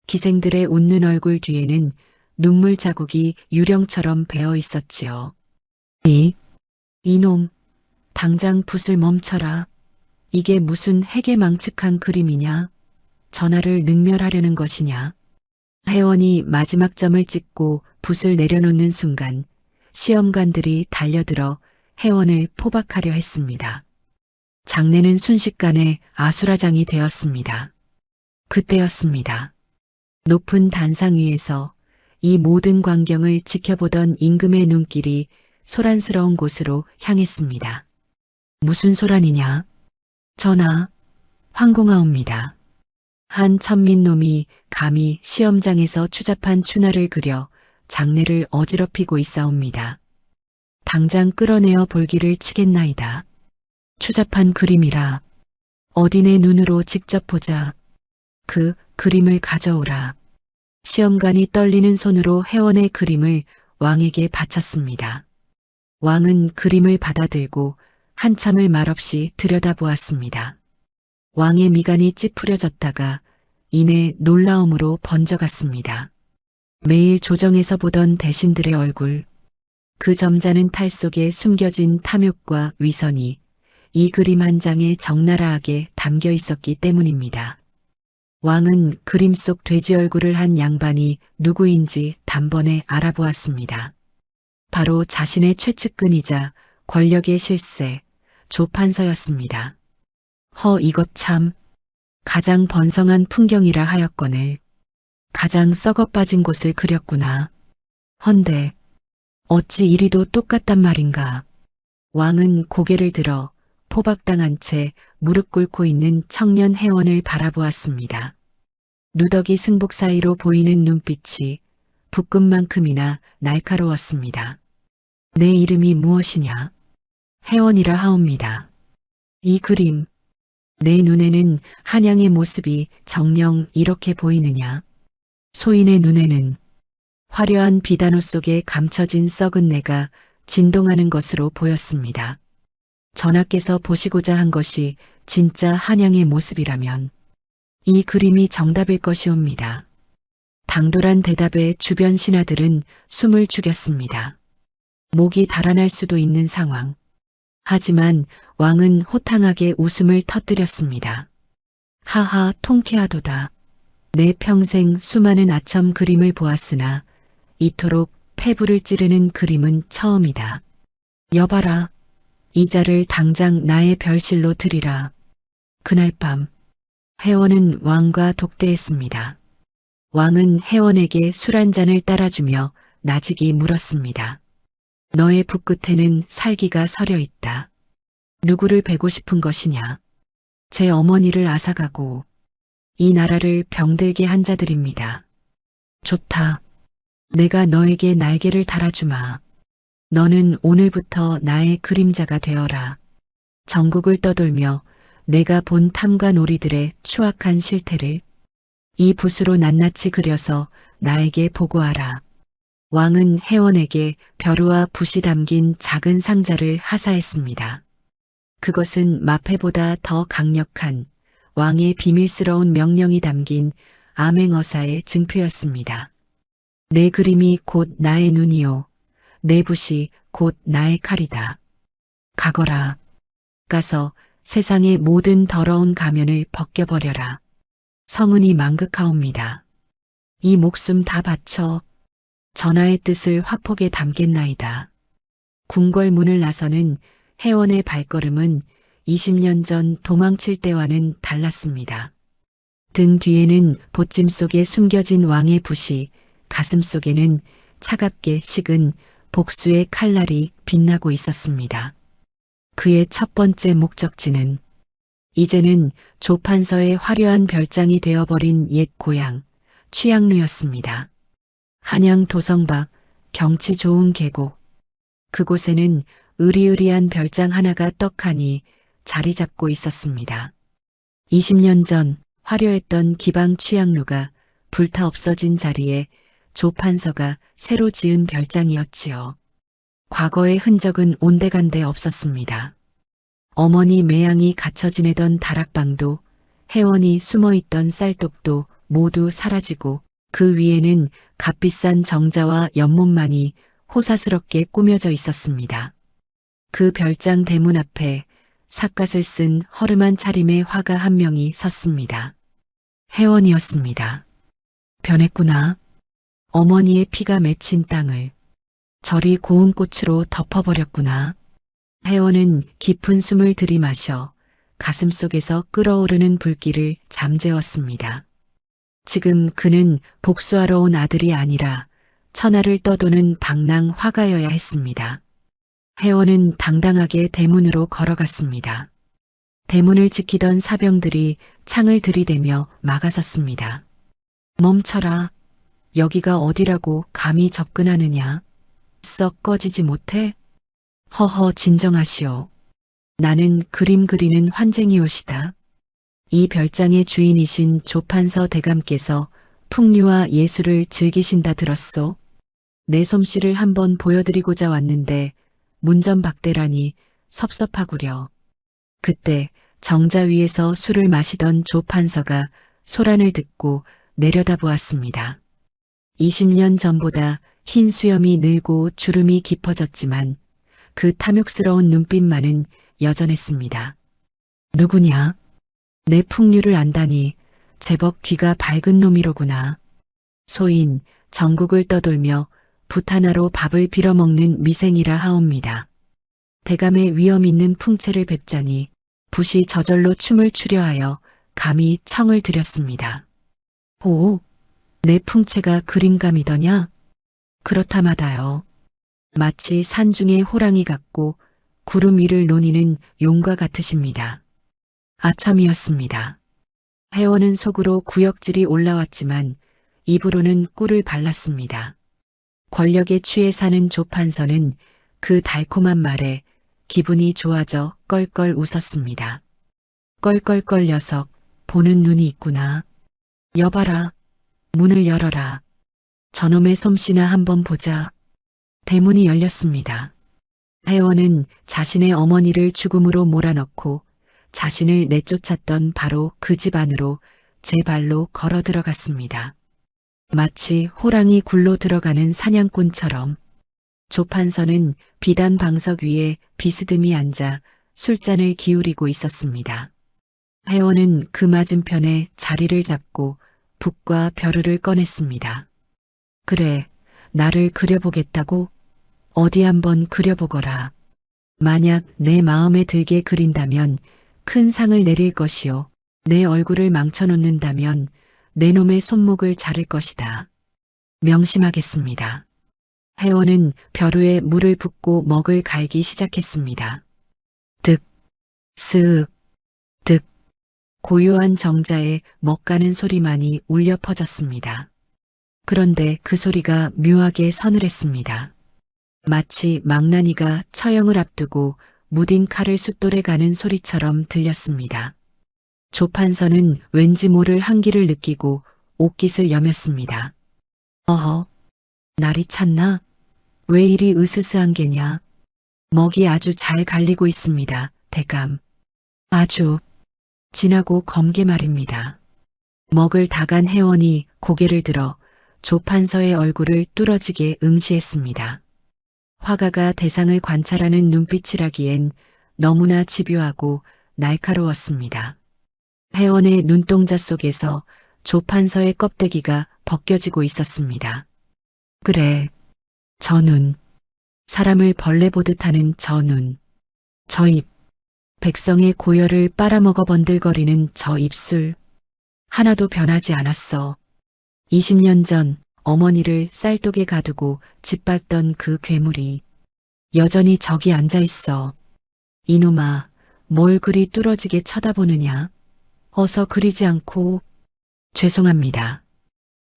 [SPEAKER 2] 기생들의 웃는 얼굴 뒤에는 눈물 자국이 유령처럼 배어 있었지요. 이놈, 당장 붓을 멈춰라. 이게 무슨 해괴망측한 그림이냐? 전하를 능멸하려는 것이냐? 회원이 마지막 점을 찍고 붓을 내려놓는 순간 시험관들이 달려들어 회원을 포박하려 했습니다. 장내는 순식간에 아수라장이 되었습니다. 그때였습니다. 높은 단상 위에서 이 모든 광경을 지켜보던 임금의 눈길이 소란스러운 곳으로 향했습니다. 무슨 소란이냐? 전하, 황공하옵니다. 한 천민놈이 감히 시험장에서 추잡한 추나를 그려 장내를 어지럽히고 있사옵니다. 당장 끌어내어 볼기를 치겠나이다. 추잡한 그림이라. 어디 내 눈으로 직접 보자. 그 그림을 가져오라. 시험관이 떨리는 손으로 회원의 그림을 왕에게 바쳤습니다. 왕은 그림을 받아들고 한참을 말없이 들여다보았습니다. 왕의 미간이 찌푸려졌다가 이내 놀라움으로 번져갔습니다. 매일 조정에서 보던 대신들의 얼굴, 그 점잖은 탈 속에 숨겨진 탐욕과 위선이 이 그림 한 장에 적나라하게 담겨 있었기 때문입니다. 왕은 그림 속 돼지 얼굴을 한 양반이 누구인지 단번에 알아보았습니다. 바로 자신의 최측근이자 권력의 실세, 조판서였습니다. 이것 참 가장 번성한 풍경이라 하였거늘 가장 썩어빠진 곳을 그렸구나. 헌데 어찌 이리도 똑같단 말인가. 왕은 고개를 들어 포박당한 채 무릎 꿇고 있는 청년 회원을 바라보았습니다. 누더기 승복 사이로 보이는 눈빛이 붓끝만큼이나 날카로웠습니다. 내 이름이 무엇이냐? 회원이라 하옵니다. 이 그림, 내 눈에는 한양의 모습이 정녕 이렇게 보이느냐? 소인의 눈에는 화려한 비단옷 속에 감춰진 썩은 내가 진동하는 것으로 보였습니다. 전하께서 보시고자 한 것이 진짜 한양의 모습이라면 이 그림이 정답일 것이옵니다. 당돌한 대답에 주변 신하들은 숨을 죽였습니다. 목이 달아날 수도 있는 상황. 하지만 왕은 호탕하게 웃음을 터뜨렸습니다. 하하, 통쾌하도다. 내 평생 수많은 아첨 그림을 보았으나 이토록 폐부를 찌르는 그림은 처음이다. 여봐라. 이 자를 당장 나의 별실로 드리라. 그날 밤 회원은 왕과 독대했습니다. 왕은 회원에게 술 한 잔을 따라주며 나직이 물었습니다. 너의 붓끝에는 살기가 서려 있다. 누구를 베고 싶은 것이냐? 제 어머니를 앗아가고 이 나라를 병들게 한 자들입니다. 좋다. 내가 너에게 날개를 달아주마. 너는 오늘부터 나의 그림자가 되어라. 전국을 떠돌며 내가 본 탐과 놀이들의 추악한 실태를 이 붓으로 낱낱이 그려서 나에게 보고하라. 왕은 회원에게 벼루와 붓이 담긴 작은 상자를 하사했습니다. 그것은 마패보다 더 강력한 왕의 비밀스러운 명령이 담긴 암행어사의 증표였습니다. 내 그림이 곧 나의 눈이요. 내 붓이 곧 나의 칼이다. 가거라. 가서 세상의 모든 더러운 가면을 벗겨버려라. 성은이 망극하옵니다. 이 목숨 다 바쳐 전하의 뜻을 화폭에 담겠나이다. 궁궐문을 나서는 회원의 발걸음은 20년 전 도망칠 때와는 달랐습니다. 등 뒤에는 보찜 속에 숨겨진 왕의 붓이, 가슴 속에는 차갑게 식은 복수의 칼날이 빛나고 있었습니다. 그의 첫 번째 목적지는 이제는 조판서의 화려한 별장이 되어버린 옛 고향 취향루였습니다. 한양 도성 밖 경치 좋은 계곡. 그곳에는 으리으리한 별장 하나가 떡하니 자리 잡고 있었습니다. 20년 전 화려했던 기방 취향루가 불타 없어진 자리에 조판서가 새로 지은 별장이었지요. 과거의 흔적은 온데간데 없었습니다. 어머니 매양이 갇혀 지내던 다락방도 회원이 숨어있던 쌀독도 모두 사라지고 그 위에는 값비싼 정자와 연못만이 호사스럽게 꾸며져 있었습니다. 그 별장 대문 앞에 삿갓을 쓴 허름한 차림의 화가 한 명이 섰습니다. 혜원이었습니다. 변했구나. 어머니의 피가 맺힌 땅을 저리 고운 꽃으로 덮어버렸구나. 혜원은 깊은 숨을 들이마셔 가슴속에서 끓어오르는 불길을 잠재웠습니다. 지금 그는 복수하러 온 아들이 아니라 천하를 떠도는 방랑 화가여야 했습니다. 혜원은 당당하게 대문으로 걸어갔습니다. 대문을 지키던 사병들이 창을 들이대며 막아섰습니다. 멈춰라. 여기가 어디라고 감히 접근하느냐. 썩 꺼지지 못해? 허허 진정하시오. 나는 그림 그리는 환쟁이올시다. 이 별장의 주인이신 조판서 대감께서 풍류와 예술을 즐기신다 들었소. 내 솜씨를 한번 보여드리고자 왔는데 문전박대라니 섭섭하구려. 그때 정자 위에서 술을 마시던 조판서가 소란을 듣고 내려다보았습니다. 20년 전보다 흰 수염이 늘고 주름이 깊어졌지만 그 탐욕스러운 눈빛만은 여전했습니다. 누구냐? 내 풍류를 안다니 제법 귀가 밝은 놈이로구나. 소인 전국을 떠돌며 붓 하나로 밥을 빌어먹는 미생이라 하옵니다. 대감의 위엄 있는 풍채를 뵙자니 붓이 저절로 춤을 추려 하여 감히 청을 드렸습니다. 오, 내 풍채가 그림감이더냐? 그렇다마다요. 마치 산중의 호랑이 같고 구름 위를 노니는 용과 같으십니다. 아첨이었습니다. 혜원은 속으로 구역질이 올라왔지만 입으로는 꿀을 발랐습니다. 권력에 취해 사는 조판서는 그 달콤한 말에 기분이 좋아져 껄껄 웃었습니다. 껄껄껄 녀석, 보는 눈이 있구나. 여봐라, 문을 열어라. 저놈의 솜씨나 한번 보자. 대문이 열렸습니다. 혜원은 자신의 어머니를 죽음으로 몰아넣고 자신을 내쫓았던 바로 그 집 안으로 제 발로 걸어 들어갔습니다. 마치 호랑이 굴로 들어가는 사냥꾼처럼. 조판서는 비단 방석 위에 비스듬히 앉아 술잔을 기울이고 있었습니다. 혜원은 그 맞은편에 자리를 잡고 붓과 벼루를 꺼냈습니다. 그래, 나를 그려보겠다고? 어디 한번 그려보거라. 만약 내 마음에 들게 그린다면 큰 상을 내릴 것이요. 내 얼굴을 망쳐놓는다면 내 놈의 손목을 자를 것이다. 명심하겠습니다. 혜원은 벼루에 물을 붓고 먹을 갈기 시작했습니다. 득, 쓱, 득. 고요한 정자에 먹가는 소리만이 울려 퍼졌습니다. 그런데 그 소리가 묘하게 서늘했습니다. 마치 망나니가 처형을 앞두고 무딘 칼을 숫돌에 가는 소리처럼 들렸습니다. 조판서는 왠지 모를 한기를 느끼고 옷깃을 여몄습니다. 어허, 날이 찼나? 왜 이리 으스스한 게냐? 먹이 아주 잘 갈리고 있습니다, 대감. 아주 진하고 검게 말입니다. 먹을 다간 혜원이 고개를 들어 조판서의 얼굴을 뚫어지게 응시했습니다. 화가가 대상을 관찰하는 눈빛이라기엔 너무나 집요하고 날카로웠습니다. 혜원의 눈동자 속에서 조판서의 껍데기가 벗겨지고 있었습니다. 그래, 저 눈, 사람을 벌레 보듯 하는 저 눈, 저 입, 백성의 고열을 빨아먹어 번들거리는 저 입술, 하나도 변하지 않았어. 20년 전 어머니를 쌀독에 가두고 짓밟던 그 괴물이 여전히 저기 앉아 있어. 이놈아, 뭘 그리 뚫어지게 쳐다보느냐? 어서 그리지 않고. 죄송합니다.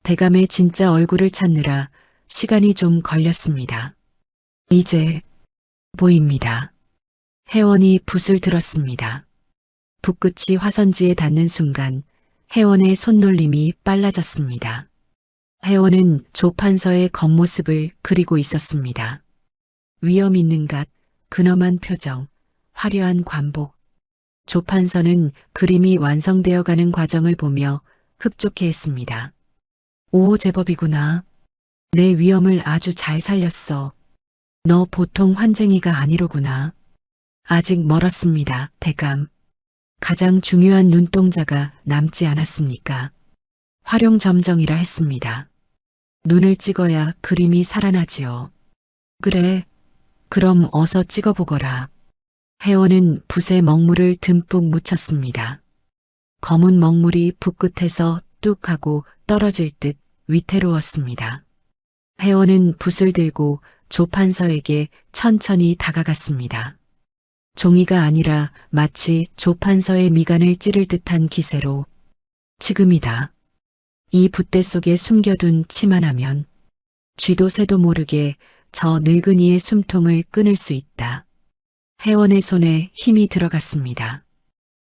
[SPEAKER 2] 대감의 진짜 얼굴을 찾느라 시간이 좀 걸렸습니다. 이제 보입니다. 혜원이 붓을 들었습니다. 붓끝이 화선지에 닿는 순간 혜원의 손놀림이 빨라졌습니다. 혜원은 조판서의 겉모습을 그리고 있었습니다. 위험 있는 갓, 근엄한 표정, 화려한 관복. 조판서는 그림이 완성되어 가는 과정을 보며 흡족해했습니다. 오, 제법이구나. 내 위험을 아주 잘 살렸어. 너 보통 환쟁이가 아니로구나. 아직 멀었습니다, 대감. 가장 중요한 눈동자가 남지 않았습니까? 활용점정이라 했습니다. 눈을 찍어야 그림이 살아나지요. 그래, 그럼 어서 찍어보거라. 혜원은 붓에 먹물을 듬뿍 묻혔습니다. 검은 먹물이 붓 끝에서 뚝 하고 떨어질 듯 위태로웠습니다. 혜원은 붓을 들고 조판서에게 천천히 다가갔습니다. 종이가 아니라 마치 조판서의 미간을 찌를 듯한 기세로 지금이다. 이 붓대 속에 숨겨둔 치만하면 쥐도 새도 모르게 저 늙은이의 숨통을 끊을 수 있다. 혜원의 손에 힘이 들어갔습니다.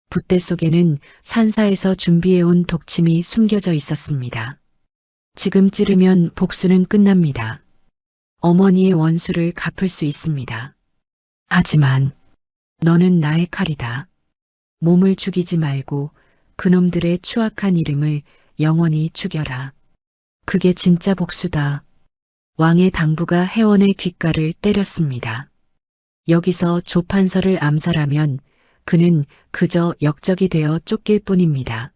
[SPEAKER 2] 붓대 속에는 산사에서 준비해온 독침이 숨겨져 있었습니다. 지금 찌르면 복수는 끝납니다. 어머니의 원수를 갚을 수 있습니다. 하지만 너는 나의 칼이다. 몸을 죽이지 말고 그놈들의 추악한 이름을 영원히 죽여라. 그게 진짜 복수다. 왕의 당부가 혜원의 귓가를 때렸습니다. 여기서 조판서를 암살하면 그는 그저 역적이 되어 쫓길 뿐입니다.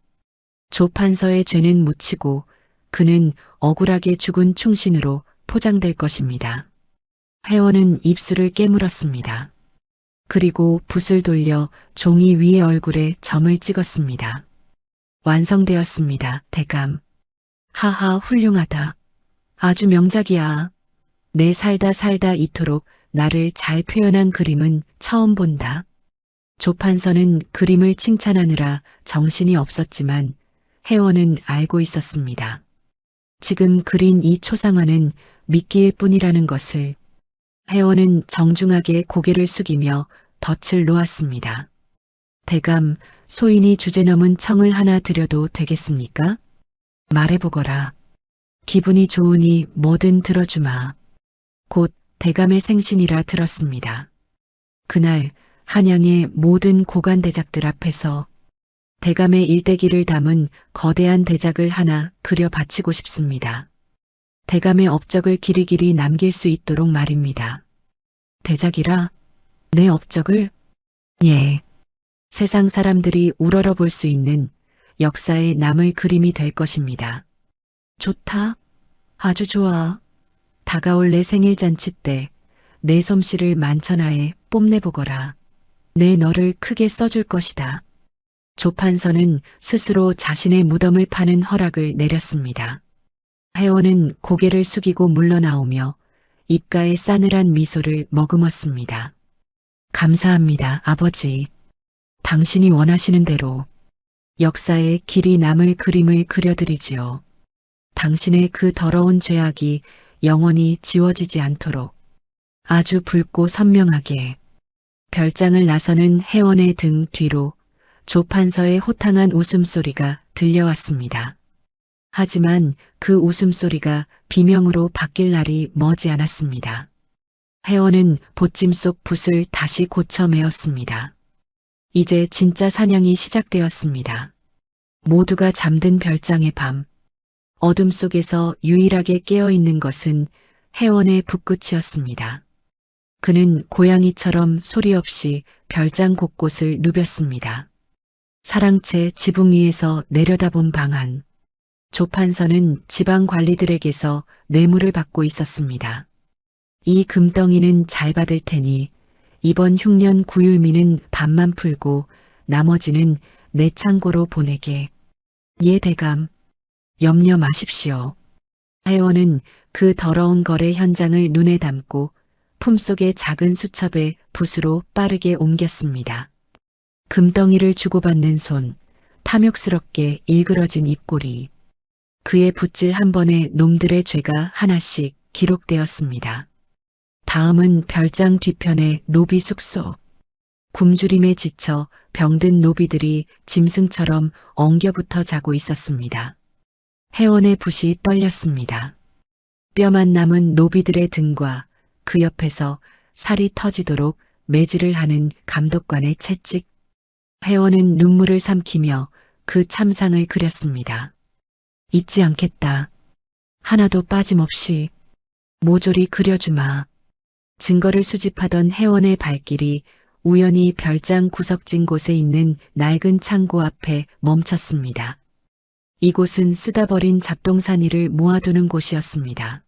[SPEAKER 2] 조판서의 죄는 묻히고 그는 억울하게 죽은 충신으로 포장될 것입니다. 혜원은 입술을 깨물었습니다. 그리고 붓을 돌려 종이 위의 얼굴에 점을 찍었습니다. 완성되었습니다, 대감. 하하, 훌륭하다. 아주 명작이야. 내 살다 이토록 나를 잘 표현한 그림은 처음 본다. 조판서는 그림을 칭찬하느라 정신이 없었지만 혜원은 알고 있었습니다. 지금 그린 이 초상화는 미끼일 뿐이라는 것을. 혜원은 정중하게 고개를 숙이며 덫을 놓았습니다. 대감, 소인이 주제넘은 청을 하나 드려도 되겠습니까? 말해보거라. 기분이 좋으니 뭐든 들어주마. 곧 대감의 생신이라 들었습니다. 그날 한양의 모든 고관 대작들 앞에서 대감의 일대기를 담은 거대한 대작을 하나 그려 바치고 싶습니다. 대감의 업적을 길이길이 남길 수 있도록 말입니다. 대작이라? 내 업적을? 예. 세상 사람들이 우러러 볼 수 있는 역사에 남을 그림이 될 것입니다. 좋다. 아주 좋아. 다가올 내 생일 잔치 때 내 솜씨를 만천하에 뽐내보거라. 내 너를 크게 써줄 것이다. 조판서는 스스로 자신의 무덤을 파는 허락을 내렸습니다. 혜원은 고개를 숙이고 물러나오며 입가에 싸늘한 미소를 머금었습니다. 감사합니다, 아버지. 당신이 원하시는 대로 역사에 길이 남을 그림을 그려드리지요. 당신의 그 더러운 죄악이 영원히 지워지지 않도록 아주 붉고 선명하게. 별장을 나서는 혜원의 등 뒤로 조판서의 호탕한 웃음소리가 들려왔습니다. 하지만 그 웃음소리가 비명으로 바뀔 날이 머지 않았습니다. 혜원은 보찜 속 붓을 다시 고쳐 메었습니다. 이제 진짜 사냥이 시작되었습니다. 모두가 잠든 별장의 밤, 어둠 속에서 유일하게 깨어있는 것은 혜원의 붓끝이었습니다. 그는 고양이처럼 소리 없이 별장 곳곳을 누볐습니다. 사랑채 지붕 위에서 내려다본 방안. 조판서는 지방 관리들에게서 뇌물을 받고 있었습니다. 이 금덩이는 잘 받을 테니 이번 흉년 구율미는 반만 풀고 나머지는 내 창고로 보내게. 예, 대감. 염려 마십시오. 혜원은 그 더러운 거래 현장을 눈에 담고 품속의 작은 수첩에 붓으로 빠르게 옮겼습니다. 금덩이를 주고받는 손, 탐욕스럽게 일그러진 입꼬리. 그의 붓질 한 번에 놈들의 죄가 하나씩 기록되었습니다. 다음은 별장 뒤편의 노비 숙소. 굶주림에 지쳐 병든 노비들이 짐승처럼 엉겨붙어 자고 있었습니다. 혜원의 붓이 떨렸습니다. 뼈만 남은 노비들의 등과 그 옆에서 살이 터지도록 매질을 하는 감독관의 채찍. 혜원은 눈물을 삼키며 그 참상을 그렸습니다. 잊지 않겠다. 하나도 빠짐없이 모조리 그려주마. 증거를 수집하던 회원의 발길이 우연히 별장 구석진 곳에 있는 낡은 창고 앞에 멈췄습니다. 이곳은 쓰다 버린 잡동사니를 모아두는 곳이었습니다.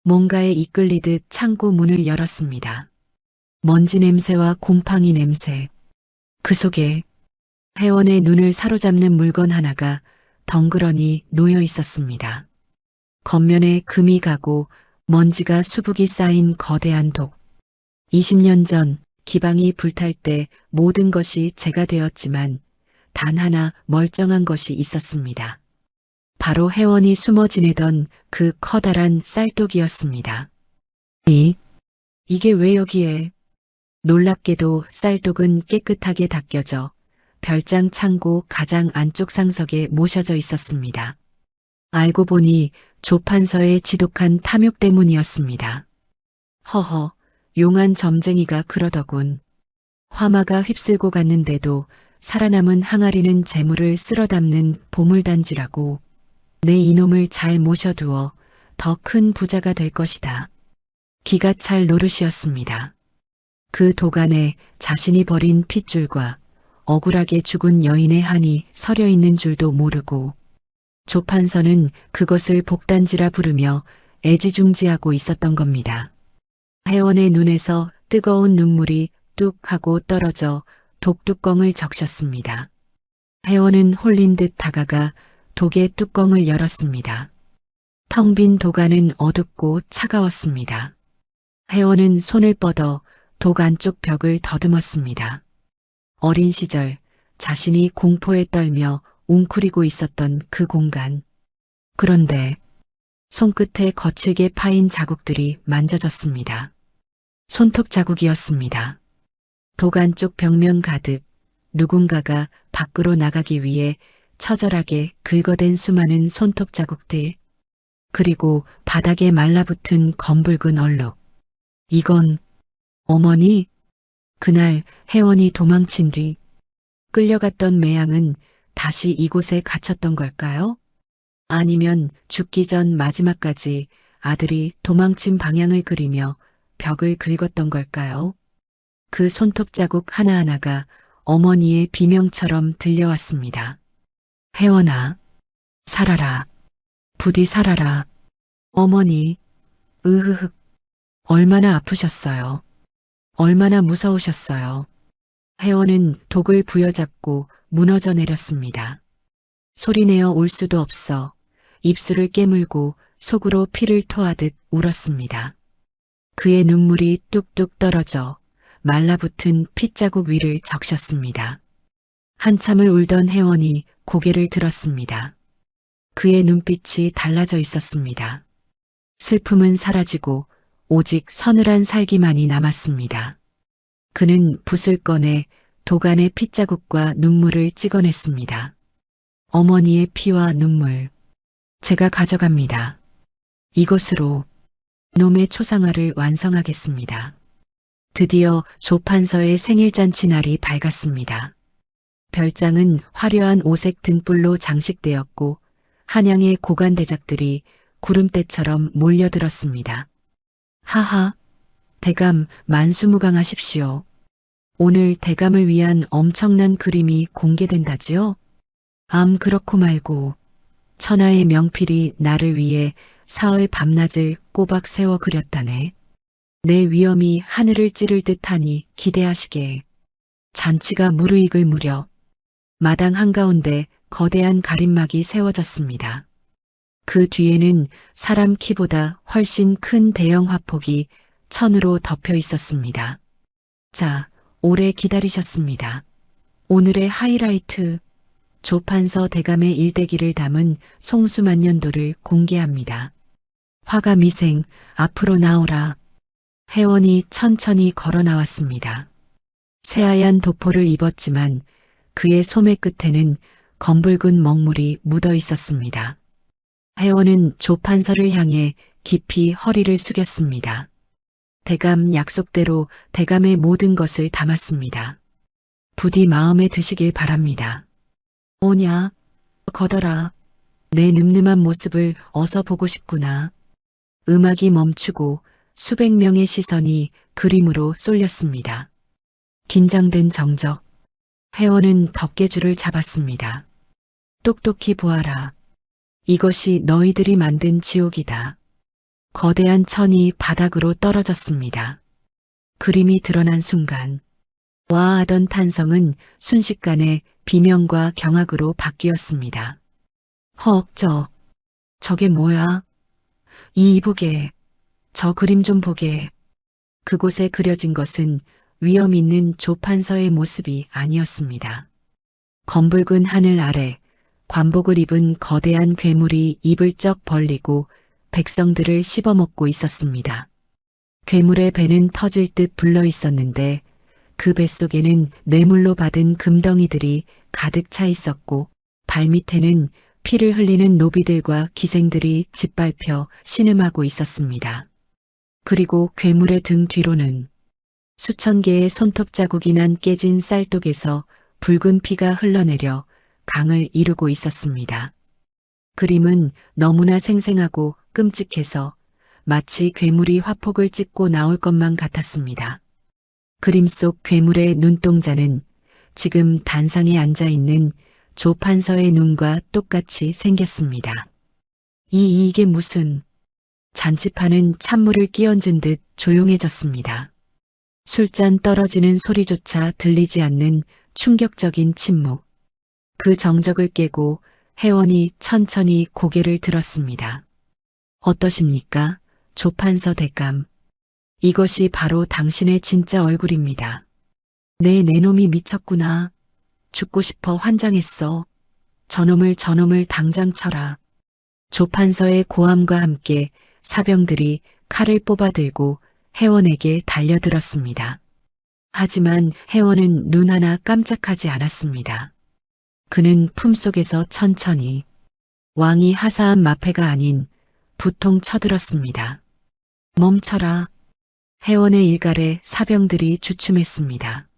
[SPEAKER 2] 뭔가에 이끌리듯 창고 문을 열었습니다. 먼지 냄새와 곰팡이 냄새. 그 속에 회원의 눈을 사로잡는 물건 하나가 덩그러니 놓여 있었습니다. 겉면에 금이 가고 먼지가 수북이 쌓인 거대한 독. 20년 전 기방이 불탈 때 모든 것이 재가 되었지만 단 하나 멀쩡한 것이 있었습니다. 바로 회원이 숨어 지내던 그 커다란 쌀독이었습니다. 이게 왜 여기에? 놀랍게도 쌀독은 깨끗하게 닦여져 별장 창고 가장 안쪽 상석에 모셔져 있었습니다. 알고 보니 조판서의 지독한 탐욕 때문이었습니다. 허허, 용한 점쟁이가 그러더군. 화마가 휩쓸고 갔는데도 살아남은 항아리는 재물을 쓸어 담는 보물단지라고. 내 이놈을 잘 모셔두어 더 큰 부자가 될 것이다. 기가 찰 노릇이었습니다. 그 도간에 자신이 버린 핏줄과 억울하게 죽은 여인의 한이 서려 있는 줄도 모르고 조판서는 그것을 복단지라 부르며 애지중지하고 있었던 겁니다. 회원의 눈에서 뜨거운 눈물이 뚝 하고 떨어져 독뚜껑을 적셨습니다. 회원은 홀린 듯 다가가 독의 뚜껑을 열었습니다. 텅 빈 도간은 어둡고 차가웠습니다. 회원은 손을 뻗어 독 안쪽 벽을 더듬었습니다. 어린 시절 자신이 공포에 떨며 웅크리고 있었던 그 공간. 그런데 손끝에 거칠게 파인 자국들이 만져졌습니다. 손톱 자국이었습니다. 독 안쪽 벽면 가득 누군가가 밖으로 나가기 위해 처절하게 긁어댄 수많은 손톱 자국들. 그리고 바닥에 말라붙은 검붉은 얼룩. 이건 어머니? 그날 회원이 도망친 뒤 끌려갔던 매양은 다시 이곳에 갇혔던 걸까요? 아니면 죽기 전 마지막까지 아들이 도망친 방향을 그리며 벽을 긁었던 걸까요? 그 손톱 자국 하나하나가 어머니의 비명처럼 들려왔습니다. 회원아, 살아라. 부디 살아라. 어머니, 으흐흑. 얼마나 아프셨어요. 얼마나 무서우셨어요. 회원은 독을 부여잡고 무너져 내렸습니다. 소리내어 울 수도 없어 입술을 깨물고 속으로 피를 토하듯 울었습니다. 그의 눈물이 뚝뚝 떨어져 말라붙은 핏자국 위를 적셨습니다. 한참을 울던 회원이 고개를 들었습니다. 그의 눈빛이 달라져 있었습니다. 슬픔은 사라지고 오직 서늘한 살기만이 남았습니다. 그는 붓을 꺼내 도간의 핏자국과 눈물을 찍어냈습니다. 어머니의 피와 눈물, 제가 가져갑니다. 이것으로 놈의 초상화를 완성하겠습니다. 드디어 조판서의 생일잔치 날이 밝았습니다. 별장은 화려한 오색 등불로 장식되었고 한양의 고관 대작들이 구름대처럼 몰려들었습니다. 하하, 대감 만수무강하십시오. 오늘 대감을 위한 엄청난 그림이 공개된다지요? 그렇고 말고 천하의 명필이 나를 위해 사흘 밤낮을 꼬박 세워 그렸다네. 내 위엄이 하늘을 찌를 듯하니 기대하시게. 잔치가 무르익을 무렵 마당 한가운데 거대한 가림막이 세워졌습니다. 그 뒤에는 사람 키보다 훨씬 큰 대형 화폭이 천으로 덮여 있었습니다. 자, 오래 기다리셨습니다. 오늘의 하이라이트, 조판서 대감의 일대기를 담은 송수만년도를 공개합니다. 화가 미생, 앞으로 나오라. 회원이 천천히 걸어 나왔습니다. 새하얀 도포를 입었지만 그의 소매 끝에는 검붉은 먹물이 묻어 있었습니다. 회원은 조판서를 향해 깊이 허리를 숙였습니다. 대감 약속대로 대감의 모든 것을 담았습니다. 부디 마음에 드시길 바랍니다. 오냐, 거더라. 내 늠름한 모습을 어서 보고 싶구나. 음악이 멈추고 수백 명의 시선이 그림으로 쏠렸습니다. 긴장된 정적. 혜원은 덮개줄을 잡았습니다. 똑똑히 보아라. 이것이 너희들이 만든 지옥이다. 거대한 천이 바닥으로 떨어졌습니다. 그림이 드러난 순간 와 하던 탄성은 순식간에 비명과 경악으로 바뀌었습니다. 저게 뭐야? 이 보게, 저 그림 좀 보게. 그곳에 그려진 것은 위험 있는 조판서의 모습이 아니었습니다. 검붉은 하늘 아래 관복을 입은 거대한 괴물이 입을 쩍 벌리고 백성들을 씹어먹고 있었습니다. 괴물의 배는 터질 듯 불러 있었는데 그 뱃속에는 뇌물로 받은 금덩이들이 가득 차 있었고 발밑에는 피를 흘리는 노비들과 기생들이 짓밟혀 신음하고 있었습니다. 그리고 괴물의 등 뒤로는 수천 개의 손톱 자국이 난 깨진 쌀독에서 붉은 피가 흘러내려 강을 이루고 있었습니다. 그림은 너무나 생생하고 끔찍해서 마치 괴물이 화폭을 찍고 나올 것만 같았습니다. 그림 속 괴물의 눈동자는 지금 단상에 앉아 있는 조판서의 눈과 똑같이 생겼습니다. 이게 무슨... 잔치판은 찬물을 끼얹은 듯 조용해졌습니다. 술잔 떨어지는 소리조차 들리지 않는 충격적인 침묵. 그 정적을 깨고 혜원이 천천히 고개를 들었습니다. 어떠십니까? 조판서 대감. 이것이 바로 당신의 진짜 얼굴입니다. 내 놈이 미쳤구나. 죽고 싶어 환장했어. 저놈을 당장 쳐라. 조판서의 고함과 함께 사병들이 칼을 뽑아들고 혜원에게 달려들었습니다. 하지만 혜원은 눈 하나 깜짝하지 않았습니다. 그는 품속에서 천천히 왕이 하사한 마패가 아닌 부통 쳐들었습니다. 멈춰라. 혜원의 일갈에 사병들이 주춤했습니다.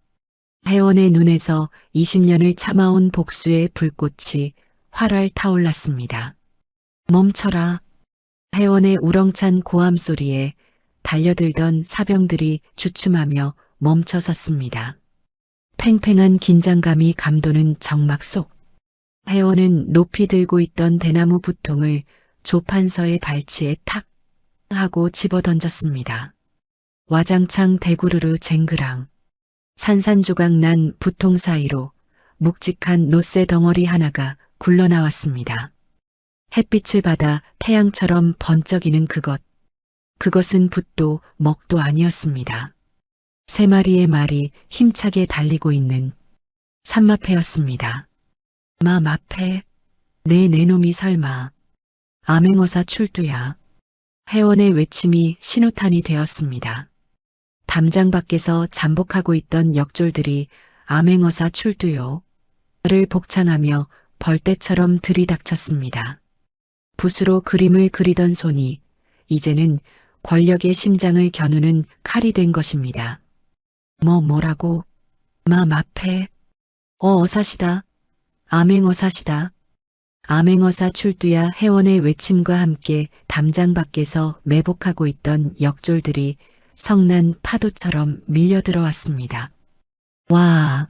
[SPEAKER 2] 혜원의 눈에서 20년을 참아온 복수의 불꽃이 활활 타올랐습니다. 멈춰라. 혜원의 우렁찬 고함 소리에 달려들던 사병들이 주춤하며 멈춰섰습니다. 팽팽한 긴장감이 감도는 정막 속 혜원은 높이 들고 있던 대나무 부통을 조판서의 발치에 탁 하고 집어던졌습니다. 와장창 대구르르 쟁그랑 산산조각 난 부통 사이로 묵직한 롯새 덩어리 하나가 굴러나왔습니다. 햇빛을 받아 태양처럼 번쩍이는 그것은 붓도 먹도 아니었습니다. 세 마리의 말이 힘차게 달리고 있는 산마패였습니다. 마패? 내 놈이 설마. 암행어사 출두야. 혜원의 외침이 신호탄이 되었습니다. 담장 밖에서 잠복하고 있던 역졸들이 암행어사 출두요. 를 복창하며 벌떼처럼 들이닥쳤습니다. 붓으로 그림을 그리던 손이 이제는 권력의 심장을 겨누는 칼이 된 것입니다. 뭐라고? 마패? 어사시다. 암행어사시다. 암행어사 출두야. 혜원의 외침과 함께 담장 밖에서 매복하고 있던 역졸들이 성난 파도처럼 밀려들어왔습니다. 와!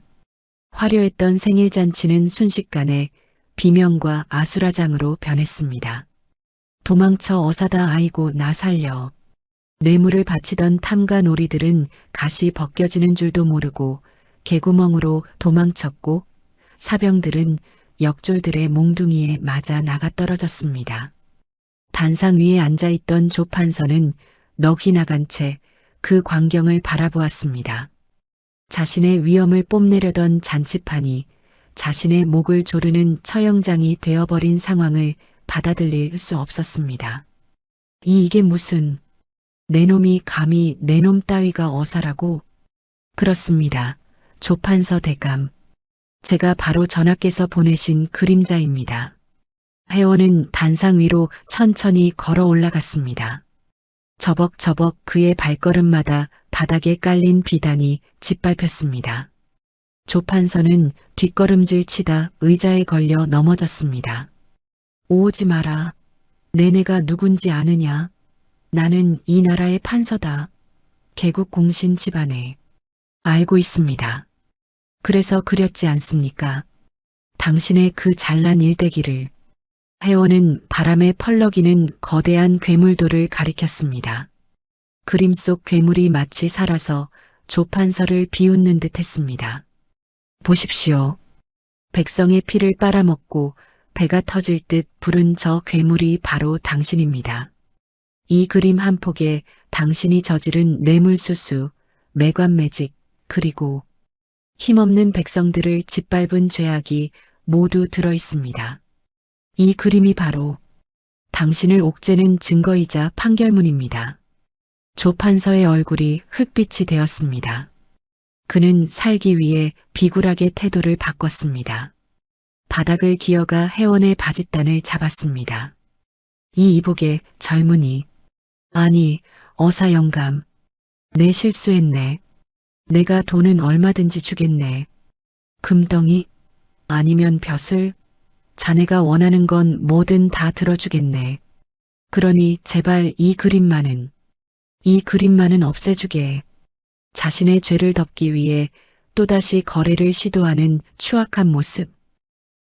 [SPEAKER 2] 화려했던 생일잔치는 순식간에 비명과 아수라장으로 변했습니다. 도망쳐 어사다. 아이고 나 살려. 뇌물을 바치던 탐가 놀이들은 가시 벗겨지는 줄도 모르고 개구멍으로 도망쳤고 사병들은 역졸들의 몽둥이에 맞아 나가 떨어졌습니다. 단상 위에 앉아있던 조판서는 넋이 나간 채 그 광경을 바라보았습니다. 자신의 위엄을 뽐내려던 잔치판이 자신의 목을 조르는 처형장이 되어버린 상황을 받아들일 수 없었습니다. 이게 무슨... 내 놈이 감히 내 놈 따위가 어사라고? 그렇습니다. 조판서 대감. 제가 바로 전하께서 보내신 그림자입니다. 혜원은 단상 위로 천천히 걸어 올라갔습니다. 저벅저벅 그의 발걸음마다 바닥에 깔린 비단이 짓밟혔습니다. 조판서는 뒷걸음질 치다 의자에 걸려 넘어졌습니다. 오지 마라. 내내가 누군지 아느냐? 나는 이 나라의 판서다. 개국 공신 집안에. 알고 있습니다. 그래서 그렸지 않습니까? 당신의 그 잘난 일대기를. 혜원은 바람에 펄럭이는 거대한 괴물돌을 가리켰습니다. 그림 속 괴물이 마치 살아서 조판서를 비웃는 듯 했습니다. 보십시오. 백성의 피를 빨아먹고 배가 터질 듯 부른 저 괴물이 바로 당신입니다. 이 그림 한 폭에 당신이 저지른 뇌물수수, 매관매직, 그리고 힘없는 백성들을 짓밟은 죄악이 모두 들어 있습니다. 이 그림이 바로 당신을 옥죄는 증거이자 판결문입니다. 조판서의 얼굴이 흙빛이 되었습니다. 그는 살기 위해 비굴하게 태도를 바꿨습니다. 바닥을 기어가 혜원의 바짓단을 잡았습니다. 이 이복의 젊은이, 아니, 어사 영감. 내 실수했네. 내가 돈은 얼마든지 주겠네. 금덩이? 아니면 벼슬? 자네가 원하는 건 뭐든 다 들어주겠네. 그러니 제발 이 그림만은 없애주게. 자신의 죄를 덮기 위해 또다시 거래를 시도하는 추악한 모습.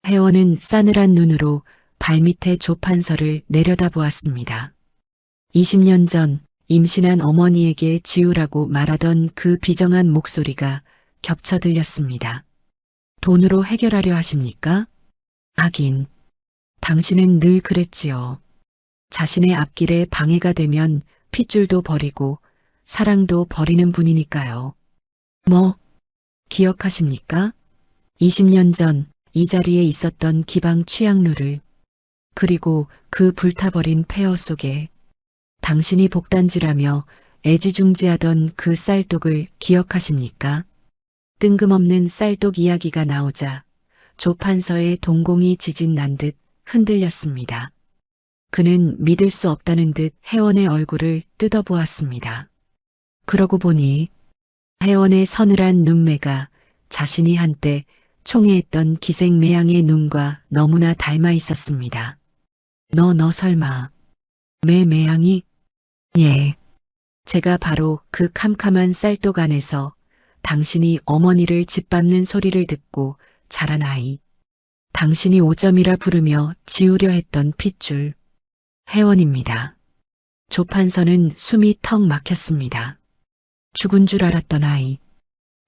[SPEAKER 2] 혜원은 싸늘한 눈으로 발밑에 조판서를 내려다보았습니다. 20년 전 임신한 어머니에게 지우라고 말하던 그 비정한 목소리가 겹쳐 들렸습니다. 돈으로 해결하려 하십니까? 하긴, 당신은 늘 그랬지요. 자신의 앞길에 방해가 되면 핏줄도 버리고 사랑도 버리는 분이니까요. 뭐, 기억하십니까? 20년 전 이 자리에 있었던 기방 취향루를, 그리고 그 불타버린 폐허 속에 당신이 복단지라며 애지중지하던 그 쌀독을 기억하십니까? 뜬금없는 쌀독 이야기가 나오자 조판서의 동공이 지진 난 듯 흔들렸습니다. 그는 믿을 수 없다는 듯 혜원의 얼굴을 뜯어보았습니다. 그러고 보니 혜원의 서늘한 눈매가 자신이 한때 총애했던 기생매양의 눈과 너무나 닮아 있었습니다. 너 설마 매양이? 예. 제가 바로 그 캄캄한 쌀독 안에서 당신이 어머니를 짓밟는 소리를 듣고 자란 아이. 당신이 오점이라 부르며 지우려 했던 핏줄. 혜원입니다. 조판서는 숨이 턱 막혔습니다. 죽은 줄 알았던 아이.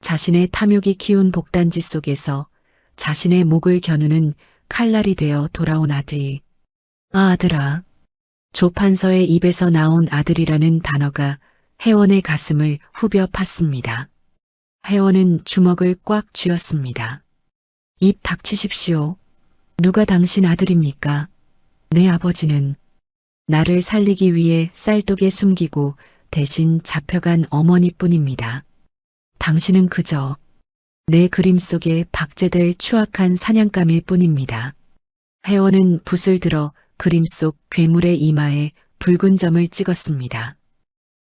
[SPEAKER 2] 자신의 탐욕이 키운 복단지 속에서 자신의 목을 겨누는 칼날이 되어 돌아온 아들. 아들아. 조판서의 입에서 나온 아들이라는 단어가 혜원의 가슴을 후벼 팠습니다. 혜원은 주먹을 꽉 쥐었습니다. 입 닥치십시오. 누가 당신 아들입니까? 내 아버지는 나를 살리기 위해 쌀독에 숨기고 대신 잡혀간 어머니뿐입니다. 당신은 그저 내 그림 속에 박제될 추악한 사냥감일 뿐입니다. 혜원은 붓을 들어 그림 속 괴물의 이마에 붉은 점을 찍었습니다.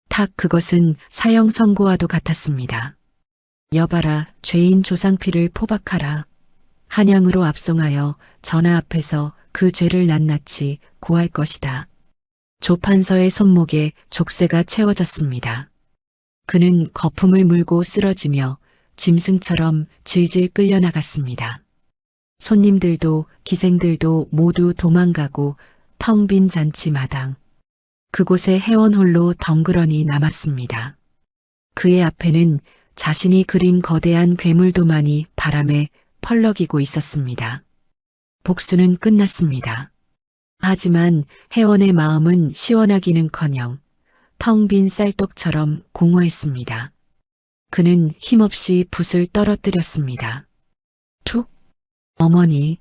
[SPEAKER 2] 탁 그것은 사형 선고와도 같았습니다. 여봐라, 죄인 조상피를 포박하라. 한양으로 압송하여 전하 앞에서 그 죄를 낱낱이 고할 것이다. 조판서의 손목에 족쇄가 채워졌습니다. 그는 거품을 물고 쓰러지며 짐승처럼 질질 끌려나갔습니다. 손님들도 기생들도 모두 도망가고 텅 빈 잔치 마당. 그곳에 혜원 홀로 덩그러니 남았습니다. 그의 앞에는 자신이 그린 거대한 괴물도만이 바람에 펄럭이고 있었습니다. 복수는 끝났습니다. 하지만 혜원의 마음은 시원하기는커녕 텅 빈 쌀독처럼 공허했습니다. 그는 힘없이 붓을 떨어뜨렸습니다. 툭! 어머니,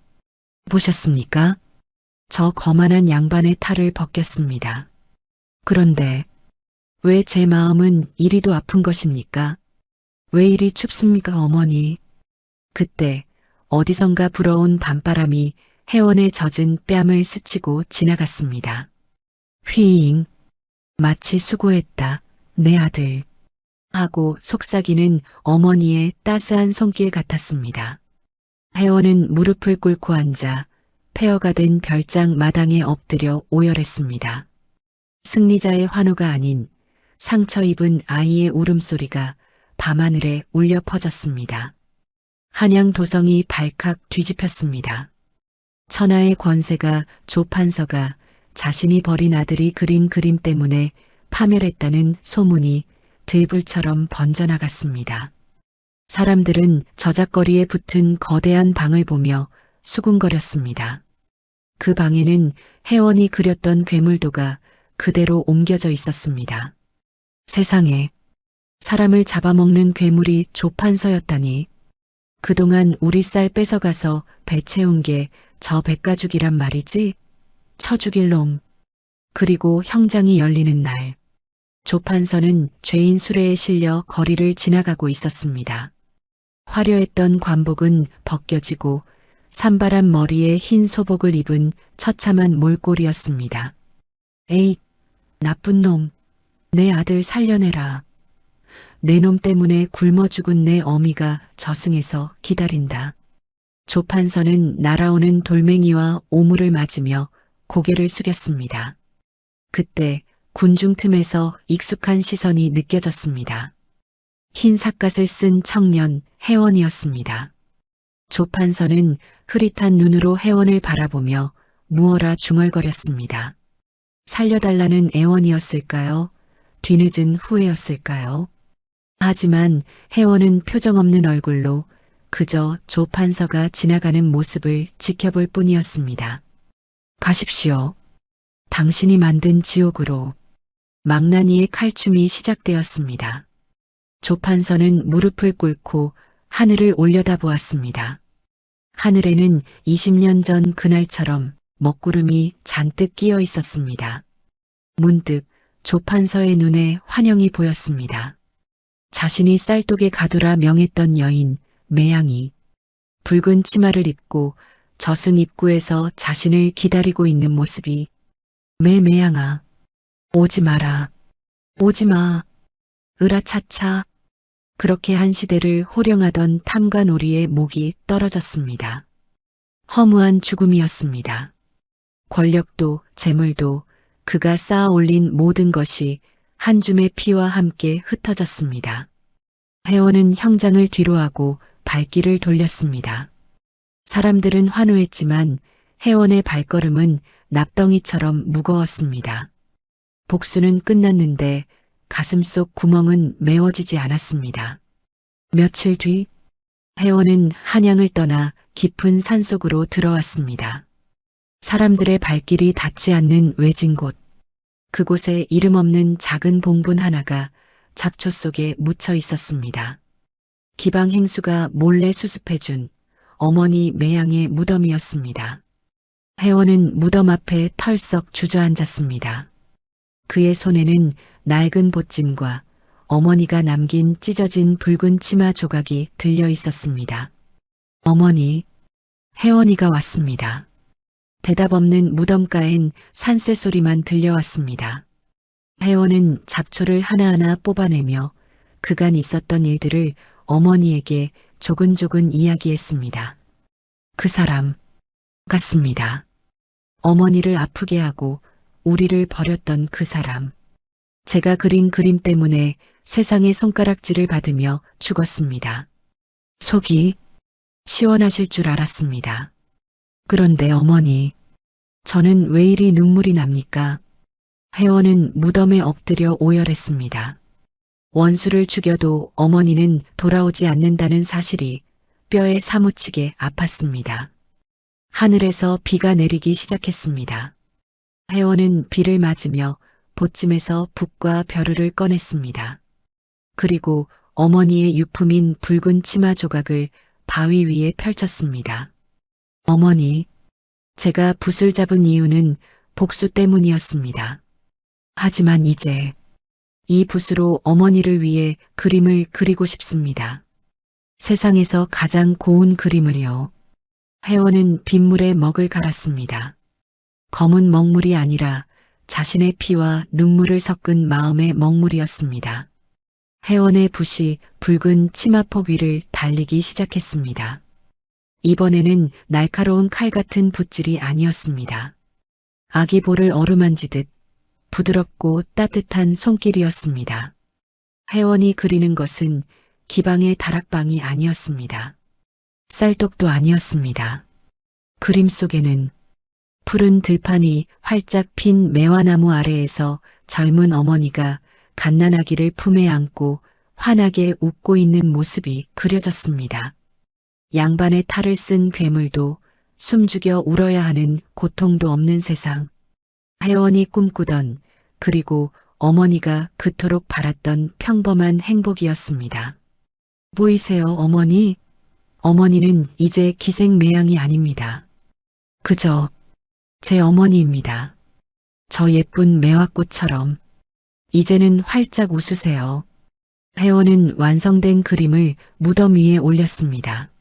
[SPEAKER 2] 보셨습니까? 저 거만한 양반의 탈을 벗겼습니다. 그런데 왜 제 마음은 이리도 아픈 것입니까? 왜 이리 춥습니까, 어머니? 그때 어디선가 불어온 밤바람이 혜원의 젖은 뺨을 스치고 지나갔습니다. 휘잉, 마치 수고했다, 내 아들. 하고 속삭이는 어머니의 따스한 손길 같았습니다. 혜원은 무릎을 꿇고 앉아 폐허가 된 별장 마당에 엎드려 오열했습니다. 승리자의 환호가 아닌 상처 입은 아이의 울음소리가 밤하늘에 울려 퍼졌습니다. 한양 도성이 발칵 뒤집혔습니다. 천하의 권세가 조판서가 자신이 버린 아들이 그린 그림 때문에 파멸했다는 소문이 들불처럼 번져나갔습니다. 사람들은 저작거리에 붙은 거대한 방을 보며 수군거렸습니다. 그 방에는 혜원이 그렸던 괴물도가 그대로 옮겨져 있었습니다. 세상에, 사람을 잡아먹는 괴물이 조판서였다니. 그동안 우리 쌀 뺏어가서 배 채운 게 저 백가죽이란 말이지? 쳐 죽일 놈. 그리고 형장이 열리는 날, 조판서는 죄인 수레에 실려 거리를 지나가고 있었습니다. 화려했던 관복은 벗겨지고 산발한 머리에 흰 소복을 입은 처참한 몰골이었습니다. 에잇, 나쁜 놈, 내 아들 살려내라. 내 놈 때문에 굶어 죽은 내 어미가 저승에서 기다린다. 조판서는 날아오는 돌멩이와 오물을 맞으며 고개를 숙였습니다. 그때 군중 틈에서 익숙한 시선이 느껴졌습니다. 흰 삿갓을 쓴 청년 혜원이었습니다. 조판서는 흐릿한 눈으로 혜원을 바라보며 무어라 중얼거렸습니다. 살려달라는 애원이었을까요? 뒤늦은 후회였을까요? 하지만 혜원은 표정 없는 얼굴로 그저 조판서가 지나가는 모습을 지켜볼 뿐이었습니다. 가십시오. 당신이 만든 지옥으로. 망나니의 칼춤이 시작되었습니다. 조판서는 무릎을 꿇고 하늘을 올려다보았습니다. 하늘에는 20년 전 그날처럼 먹구름이 잔뜩 끼어 있었습니다. 문득 조판서의 눈에 환영이 보였습니다. 자신이 쌀독에 가두라 명했던 여인 매양이 붉은 치마를 입고 저승 입구에서 자신을 기다리고 있는 모습이 매양아, 오지 마라. 오지 마. 으라차차. 그렇게 한 시대를 호령하던 탐관오리의 목이 떨어졌습니다. 허무한 죽음이었습니다. 권력도 재물도 그가 쌓아 올린 모든 것이 한 줌의 피와 함께 흩어졌습니다. 혜원은 형장을 뒤로하고 발길을 돌렸습니다. 사람들은 환호했지만 혜원의 발걸음은 납덩이처럼 무거웠습니다. 복수는 끝났는데 가슴속 구멍은 메워지지 않았습니다. 며칠 뒤 혜원은 한양을 떠나 깊은 산속으로 들어왔습니다. 사람들의 발길이 닿지 않는 외진 곳, 그곳에 이름 없는 작은 봉분 하나가 잡초 속에 묻혀 있었습니다. 기방 행수가 몰래 수습해준 어머니 매양의 무덤이었습니다. 혜원은 무덤 앞에 털썩 주저앉았습니다. 그의 손에는 낡은 보찜과 어머니가 남긴 찢어진 붉은 치마 조각이 들려 있었습니다. 어머니, 혜원이가 왔습니다. 대답 없는 무덤가엔 산새 소리만 들려왔습니다. 혜원은 잡초를 하나하나 뽑아내며 그간 있었던 일들을 어머니에게 조근조근 이야기했습니다. 그 사람 같습니다. 어머니를 아프게 하고 우리를 버렸던 그 사람. 제가 그린 그림 때문에 세상의 손가락질을 받으며 죽었습니다. 속이 시원하실 줄 알았습니다. 그런데 어머니, 저는 왜 이리 눈물이 납니까? 혜원은 무덤에 엎드려 오열했습니다. 원수를 죽여도 어머니는 돌아오지 않는다는 사실이 뼈에 사무치게 아팠습니다. 하늘에서 비가 내리기 시작했습니다. 혜원은 비를 맞으며 보찜에서 붓과 벼루를 꺼냈습니다. 그리고 어머니의 유품인 붉은 치마 조각을 바위 위에 펼쳤습니다. 어머니, 제가 붓을 잡은 이유는 복수 때문이었습니다. 하지만 이제 이 붓으로 어머니를 위해 그림을 그리고 싶습니다. 세상에서 가장 고운 그림을요. 혜원은 빗물에 먹을 갈았습니다. 검은 먹물이 아니라 자신의 피와 눈물을 섞은 마음의 먹물이었습니다. 혜원의 붓이 붉은 치마폭 위를 달리기 시작했습니다. 이번에는 날카로운 칼 같은 붓질이 아니었습니다. 아기 볼을 어루만지듯 부드럽고 따뜻한 손길이었습니다. 혜원이 그리는 것은 기방의 다락방이 아니었습니다. 쌀독도 아니었습니다. 그림 속에는 푸른 들판이 활짝 핀 매화나무 아래에서 젊은 어머니가 갓난아기를 품에 안고 환하게 웃고 있는 모습이 그려졌습니다. 양반의 탈을 쓴 괴물도 숨죽여 울어야 하는 고통도 없는 세상. 혜원이 꿈꾸던 그리고 어머니가 그토록 바랐던 평범한 행복이었습니다. 보이세요, 어머니? 어머니는 이제 기생매양이 아닙니다. 그저 제 어머니입니다. 저 예쁜 매화꽃처럼 이제는 활짝 웃으세요. 혜원은 완성된 그림을 무덤 위에 올렸습니다.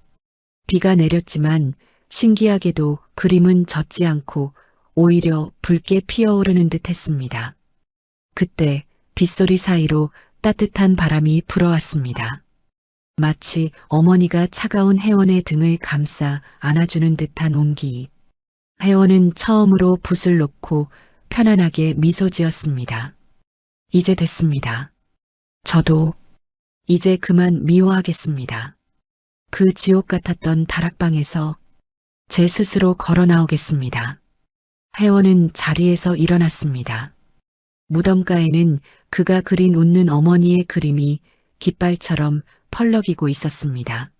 [SPEAKER 2] 비가 내렸지만 신기하게도 그림은 젖지 않고 오히려 붉게 피어오르는 듯 했습니다. 그때 빗소리 사이로 따뜻한 바람이 불어왔습니다. 마치 어머니가 차가운 혜원의 등을 감싸 안아주는 듯한 온기. 혜원은 처음으로 붓을 놓고 편안하게 미소 지었습니다. 이제 됐습니다. 저도 이제 그만 미워하겠습니다. 그 지옥 같았던 다락방에서 제 스스로 걸어 나오겠습니다. 혜원은 자리에서 일어났습니다. 무덤가에는 그가 그린 웃는 어머니의 그림이 깃발처럼 펄럭이고 있었습니다.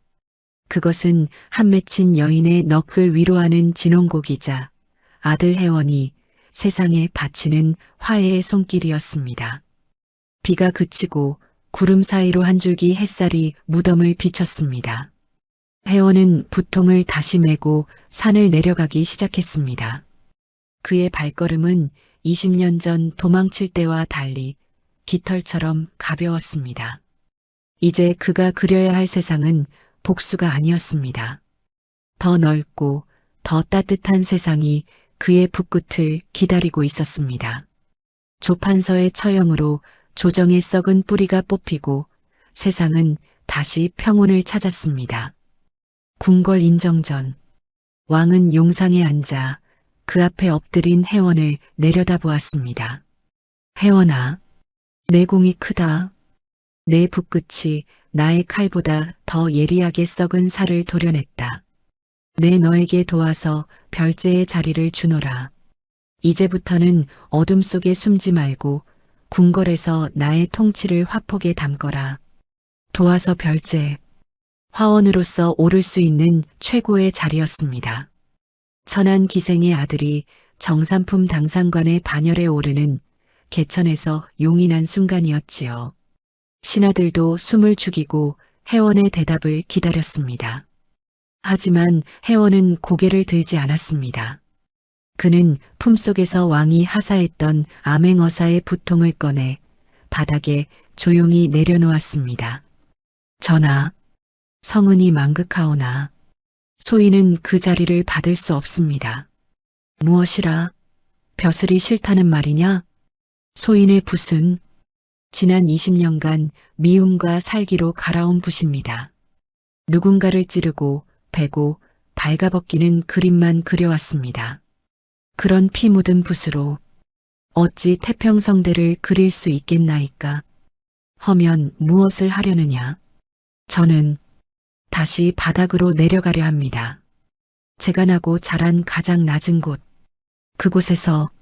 [SPEAKER 2] 그것은 한 맺힌 여인의 넋을 위로하는 진홍곡이자 아들 혜원이 세상에 바치는 화해의 손길이었습니다. 비가 그치고 구름 사이로 한 줄기 햇살이 무덤을 비췄습니다. 혜원은 붓통을 다시 메고 산을 내려가기 시작했습니다. 그의 발걸음은 20년 전 도망칠 때와 달리 깃털처럼 가벼웠습니다. 이제 그가 그려야 할 세상은 복수가 아니었습니다. 더 넓고 더 따뜻한 세상이 그의 붓끝을 기다리고 있었습니다. 조판서의 처형으로 조정의 썩은 뿌리가 뽑히고 세상은 다시 평온을 찾았습니다. 궁궐 인정전. 왕은 용상에 앉아 그 앞에 엎드린 혜원을 내려다보았습니다. 혜원아, 내 공이 크다. 내 붓끝이 나의 칼보다 더 예리하게 썩은 살을 도려냈다. 내 너에게 도와서 별제의 자리를 주노라. 이제부터는 어둠 속에 숨지 말고 궁궐에서 나의 통치를 화폭에 담거라. 도와서 별제. 화원으로서 오를 수 있는 최고의 자리였습니다. 천안 기생의 아들이 정삼품 당상관의 반열에 오르는 개천에서 용이 난 순간이었지요. 신하들도 숨을 죽이고 혜원의 대답을 기다렸습니다. 하지만 혜원은 고개를 들지 않았습니다. 그는 품속에서 왕이 하사했던 암행어사의 붓통을 꺼내 바닥에 조용히 내려놓았습니다. 전하, 성은이 망극하오나 소인은 그 자리를 받을 수 없습니다. 무엇이라? 벼슬이 싫다는 말이냐? 소인의 붓은 지난 20년간 미움과 살기로 갈아온 붓입니다. 누군가를 찌르고 베고 발가벗기는 그림만 그려왔습니다. 그런 피 묻은 붓으로 어찌 태평성대를 그릴 수 있겠나이까? 허면 무엇을 하려느냐? 저는 다시 바닥으로 내려가려 합니다. 제가 나고 자란 가장 낮은 곳, 그곳에서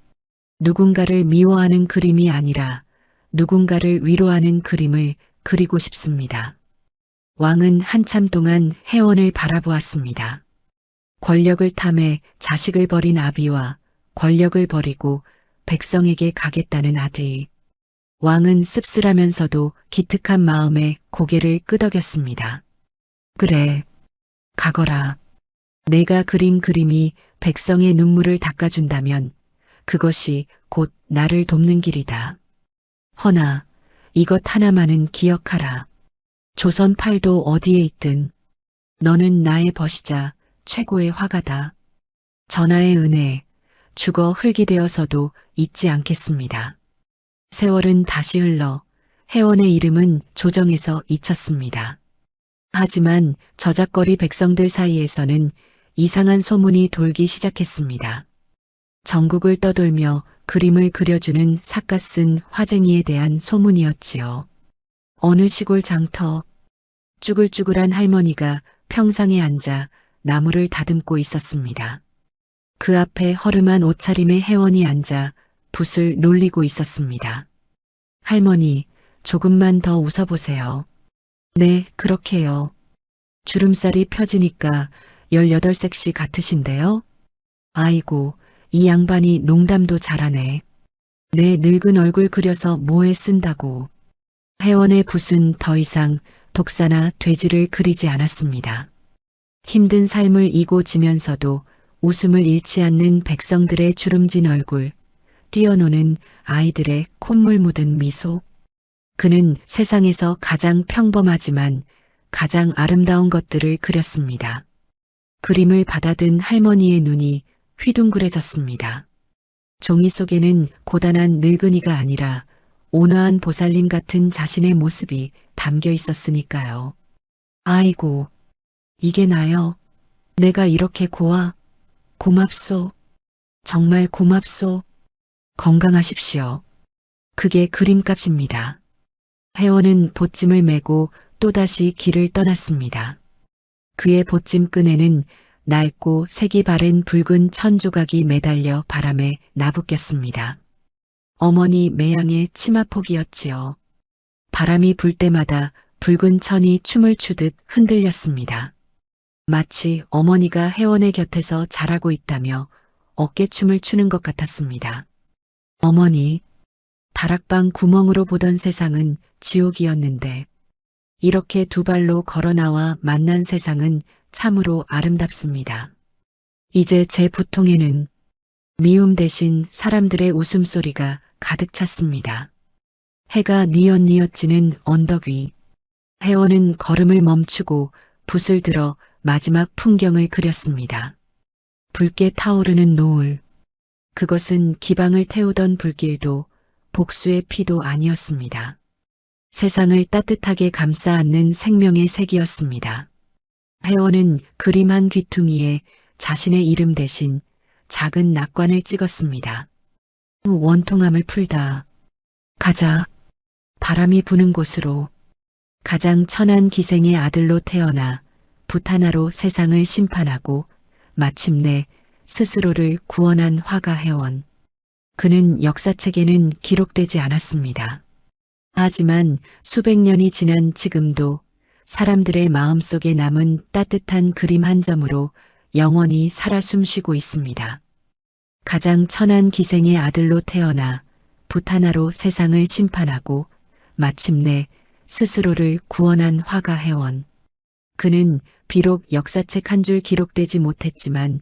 [SPEAKER 2] 누군가를 미워하는 그림이 아니라 누군가를 위로하는 그림을 그리고 싶습니다. 왕은 한참 동안 혜원을 바라보았습니다. 권력을 탐해 자식을 버린 아비와 권력을 버리고 백성에게 가겠다는 아들. 왕은 씁쓸하면서도 기특한 마음에 고개를 끄덕였습니다. 그래, 가거라. 내가 그린 그림이 백성의 눈물을 닦아준다면 그것이 곧 나를 돕는 길이다. 허나 이것 하나만은 기억하라. 조선 팔도 어디에 있든 너는 나의 벗이자 최고의 화가다. 전하의 은혜, 죽어 흙이 되어서도 잊지 않겠습니다. 세월은 다시 흘러 혜원의 이름은 조정에서 잊혔습니다. 하지만 저작거리 백성들 사이에서는 이상한 소문이 돌기 시작했습니다. 전국을 떠돌며 그림을 그려주는 삿갓 쓴 화쟁이에 대한 소문이었지요. 어느 시골 장터, 쭈글쭈글한 할머니가 평상에 앉아 나무를 다듬고 있었습니다. 그 앞에 허름한 옷차림의 회원이 앉아 붓을 놀리고 있었습니다. 할머니, 조금만 더 웃어보세요. 네, 그렇게요. 주름살이 펴지니까 18섹시 같으신데요? 아이고, 이 양반이 농담도 잘하네. 내 늙은 얼굴 그려서 뭐에 쓴다고. 회원의 붓은 더 이상 독사나 돼지를 그리지 않았습니다. 힘든 삶을 이고지면서도 웃음을 잃지 않는 백성들의 주름진 얼굴, 뛰어노는 아이들의 콧물 묻은 미소. 그는 세상에서 가장 평범하지만 가장 아름다운 것들을 그렸습니다. 그림을 받아든 할머니의 눈이 휘둥그레졌습니다. 종이 속에는 고단한 늙은이가 아니라 온화한 보살님 같은 자신의 모습이 담겨 있었으니까요. 아이고, 이게 나요. 내가 이렇게 고맙소. 정말 고맙소. 건강하십시오. 그게 그림값입니다. 회원은 보찜을 메고 또다시 길을 떠났습니다. 그의 보찜끈에는 낡고 색이 바랜 붉은 천 조각이 매달려 바람에 나부꼈습니다. 어머니 매양의 치마폭이었지요. 바람이 불 때마다 붉은 천이 춤을 추듯 흔들렸습니다. 마치 어머니가 회원의 곁에서 자라고 있다며 어깨춤을 추는 것 같았습니다. 어머니, 다락방 구멍으로 보던 세상은 지옥이었는데 이렇게 두 발로 걸어 나와 만난 세상은 참으로 아름답습니다. 이제 제 부통에는 미움 대신 사람들의 웃음소리가 가득 찼습니다. 해가 뉘엿뉘엿 지는 언덕 위. 회원은 걸음을 멈추고 붓을 들어 마지막 풍경을 그렸습니다. 붉게 타오르는 노을. 그것은 기방을 태우던 불길도 복수의 피도 아니었습니다. 세상을 따뜻하게 감싸 안는 생명의 색이었습니다. 회원은 그림 한 귀퉁이에 자신의 이름 대신 작은 낙관을 찍었습니다. 원통함을 풀다. 가자. 바람이 부는 곳으로. 가장 천한 기생의 아들로 태어나 붓 하나로 세상을 심판하고 마침내 스스로를 구원한 화가 회원. 그는 역사책에는 기록되지 않았습니다. 하지만 수백 년이 지난 지금도 사람들의 마음속에 남은 따뜻한 그림 한 점으로 영원히 살아 숨쉬고 있습니다. 가장 천한 기생의 아들로 태어나 붓 하나로 세상을 심판하고 마침내 스스로를 구원한 화가 회원. 그는 비록 역사책 한 줄 기록되지 못했지만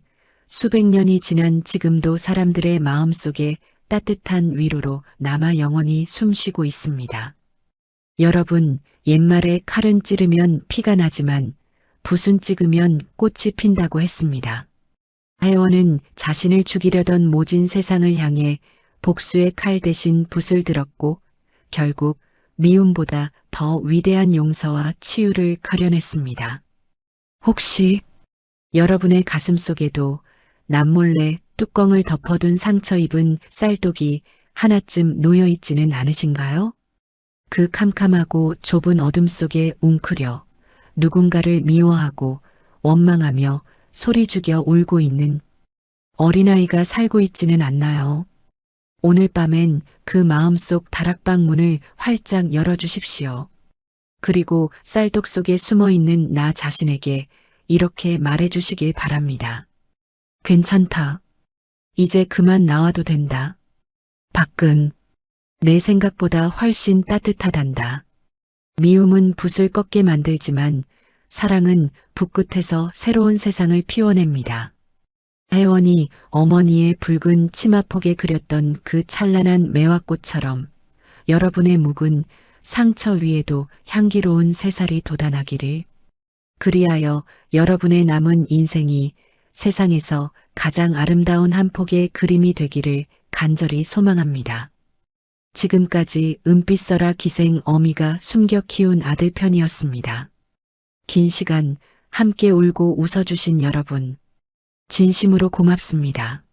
[SPEAKER 2] 수백 년이 지난 지금도 사람들의 마음속에 따뜻한 위로로 남아 영원히 숨쉬고 있습니다. 여러분, 옛말에 칼은 찌르면 피가 나지만 붓은 찍으면 꽃이 핀다고 했습니다. 회원은 자신을 죽이려던 모진 세상을 향해 복수의 칼 대신 붓을 들었고 결국 미움보다 더 위대한 용서와 치유를 그려냈습니다. 혹시 여러분의 가슴 속에도 남몰래 뚜껑을 덮어둔 상처 입은 쌀독이 하나쯤 놓여있지는 않으신가요? 그 캄캄하고 좁은 어둠 속에 웅크려 누군가를 미워하고 원망하며 소리 죽여 울고 있는 어린아이가 살고 있지는 않나요? 오늘 밤엔 그 마음속 다락방 문을 활짝 열어주십시오. 그리고 쌀독 속에 숨어있는 나 자신에게 이렇게 말해주시길 바랍니다. 괜찮다. 이제 그만 나와도 된다. 밖은 내 생각보다 훨씬 따뜻하단다. 미움은 붓을 꺾게 만들지만 사랑은 붓 끝에서 새로운 세상을 피워냅니다. 회원이 어머니의 붉은 치마폭에 그렸던 그 찬란한 매화꽃처럼 여러분의 묵은 상처 위에도 향기로운 새살이 돋아나기를. 그리하여 여러분의 남은 인생이 세상에서 가장 아름다운 한 폭의 그림이 되기를 간절히 소망합니다. 지금까지 은빛설아 기생 어미가 숨겨 키운 아들 편이었습니다. 긴 시간 함께 울고 웃어주신 여러분, 진심으로 고맙습니다.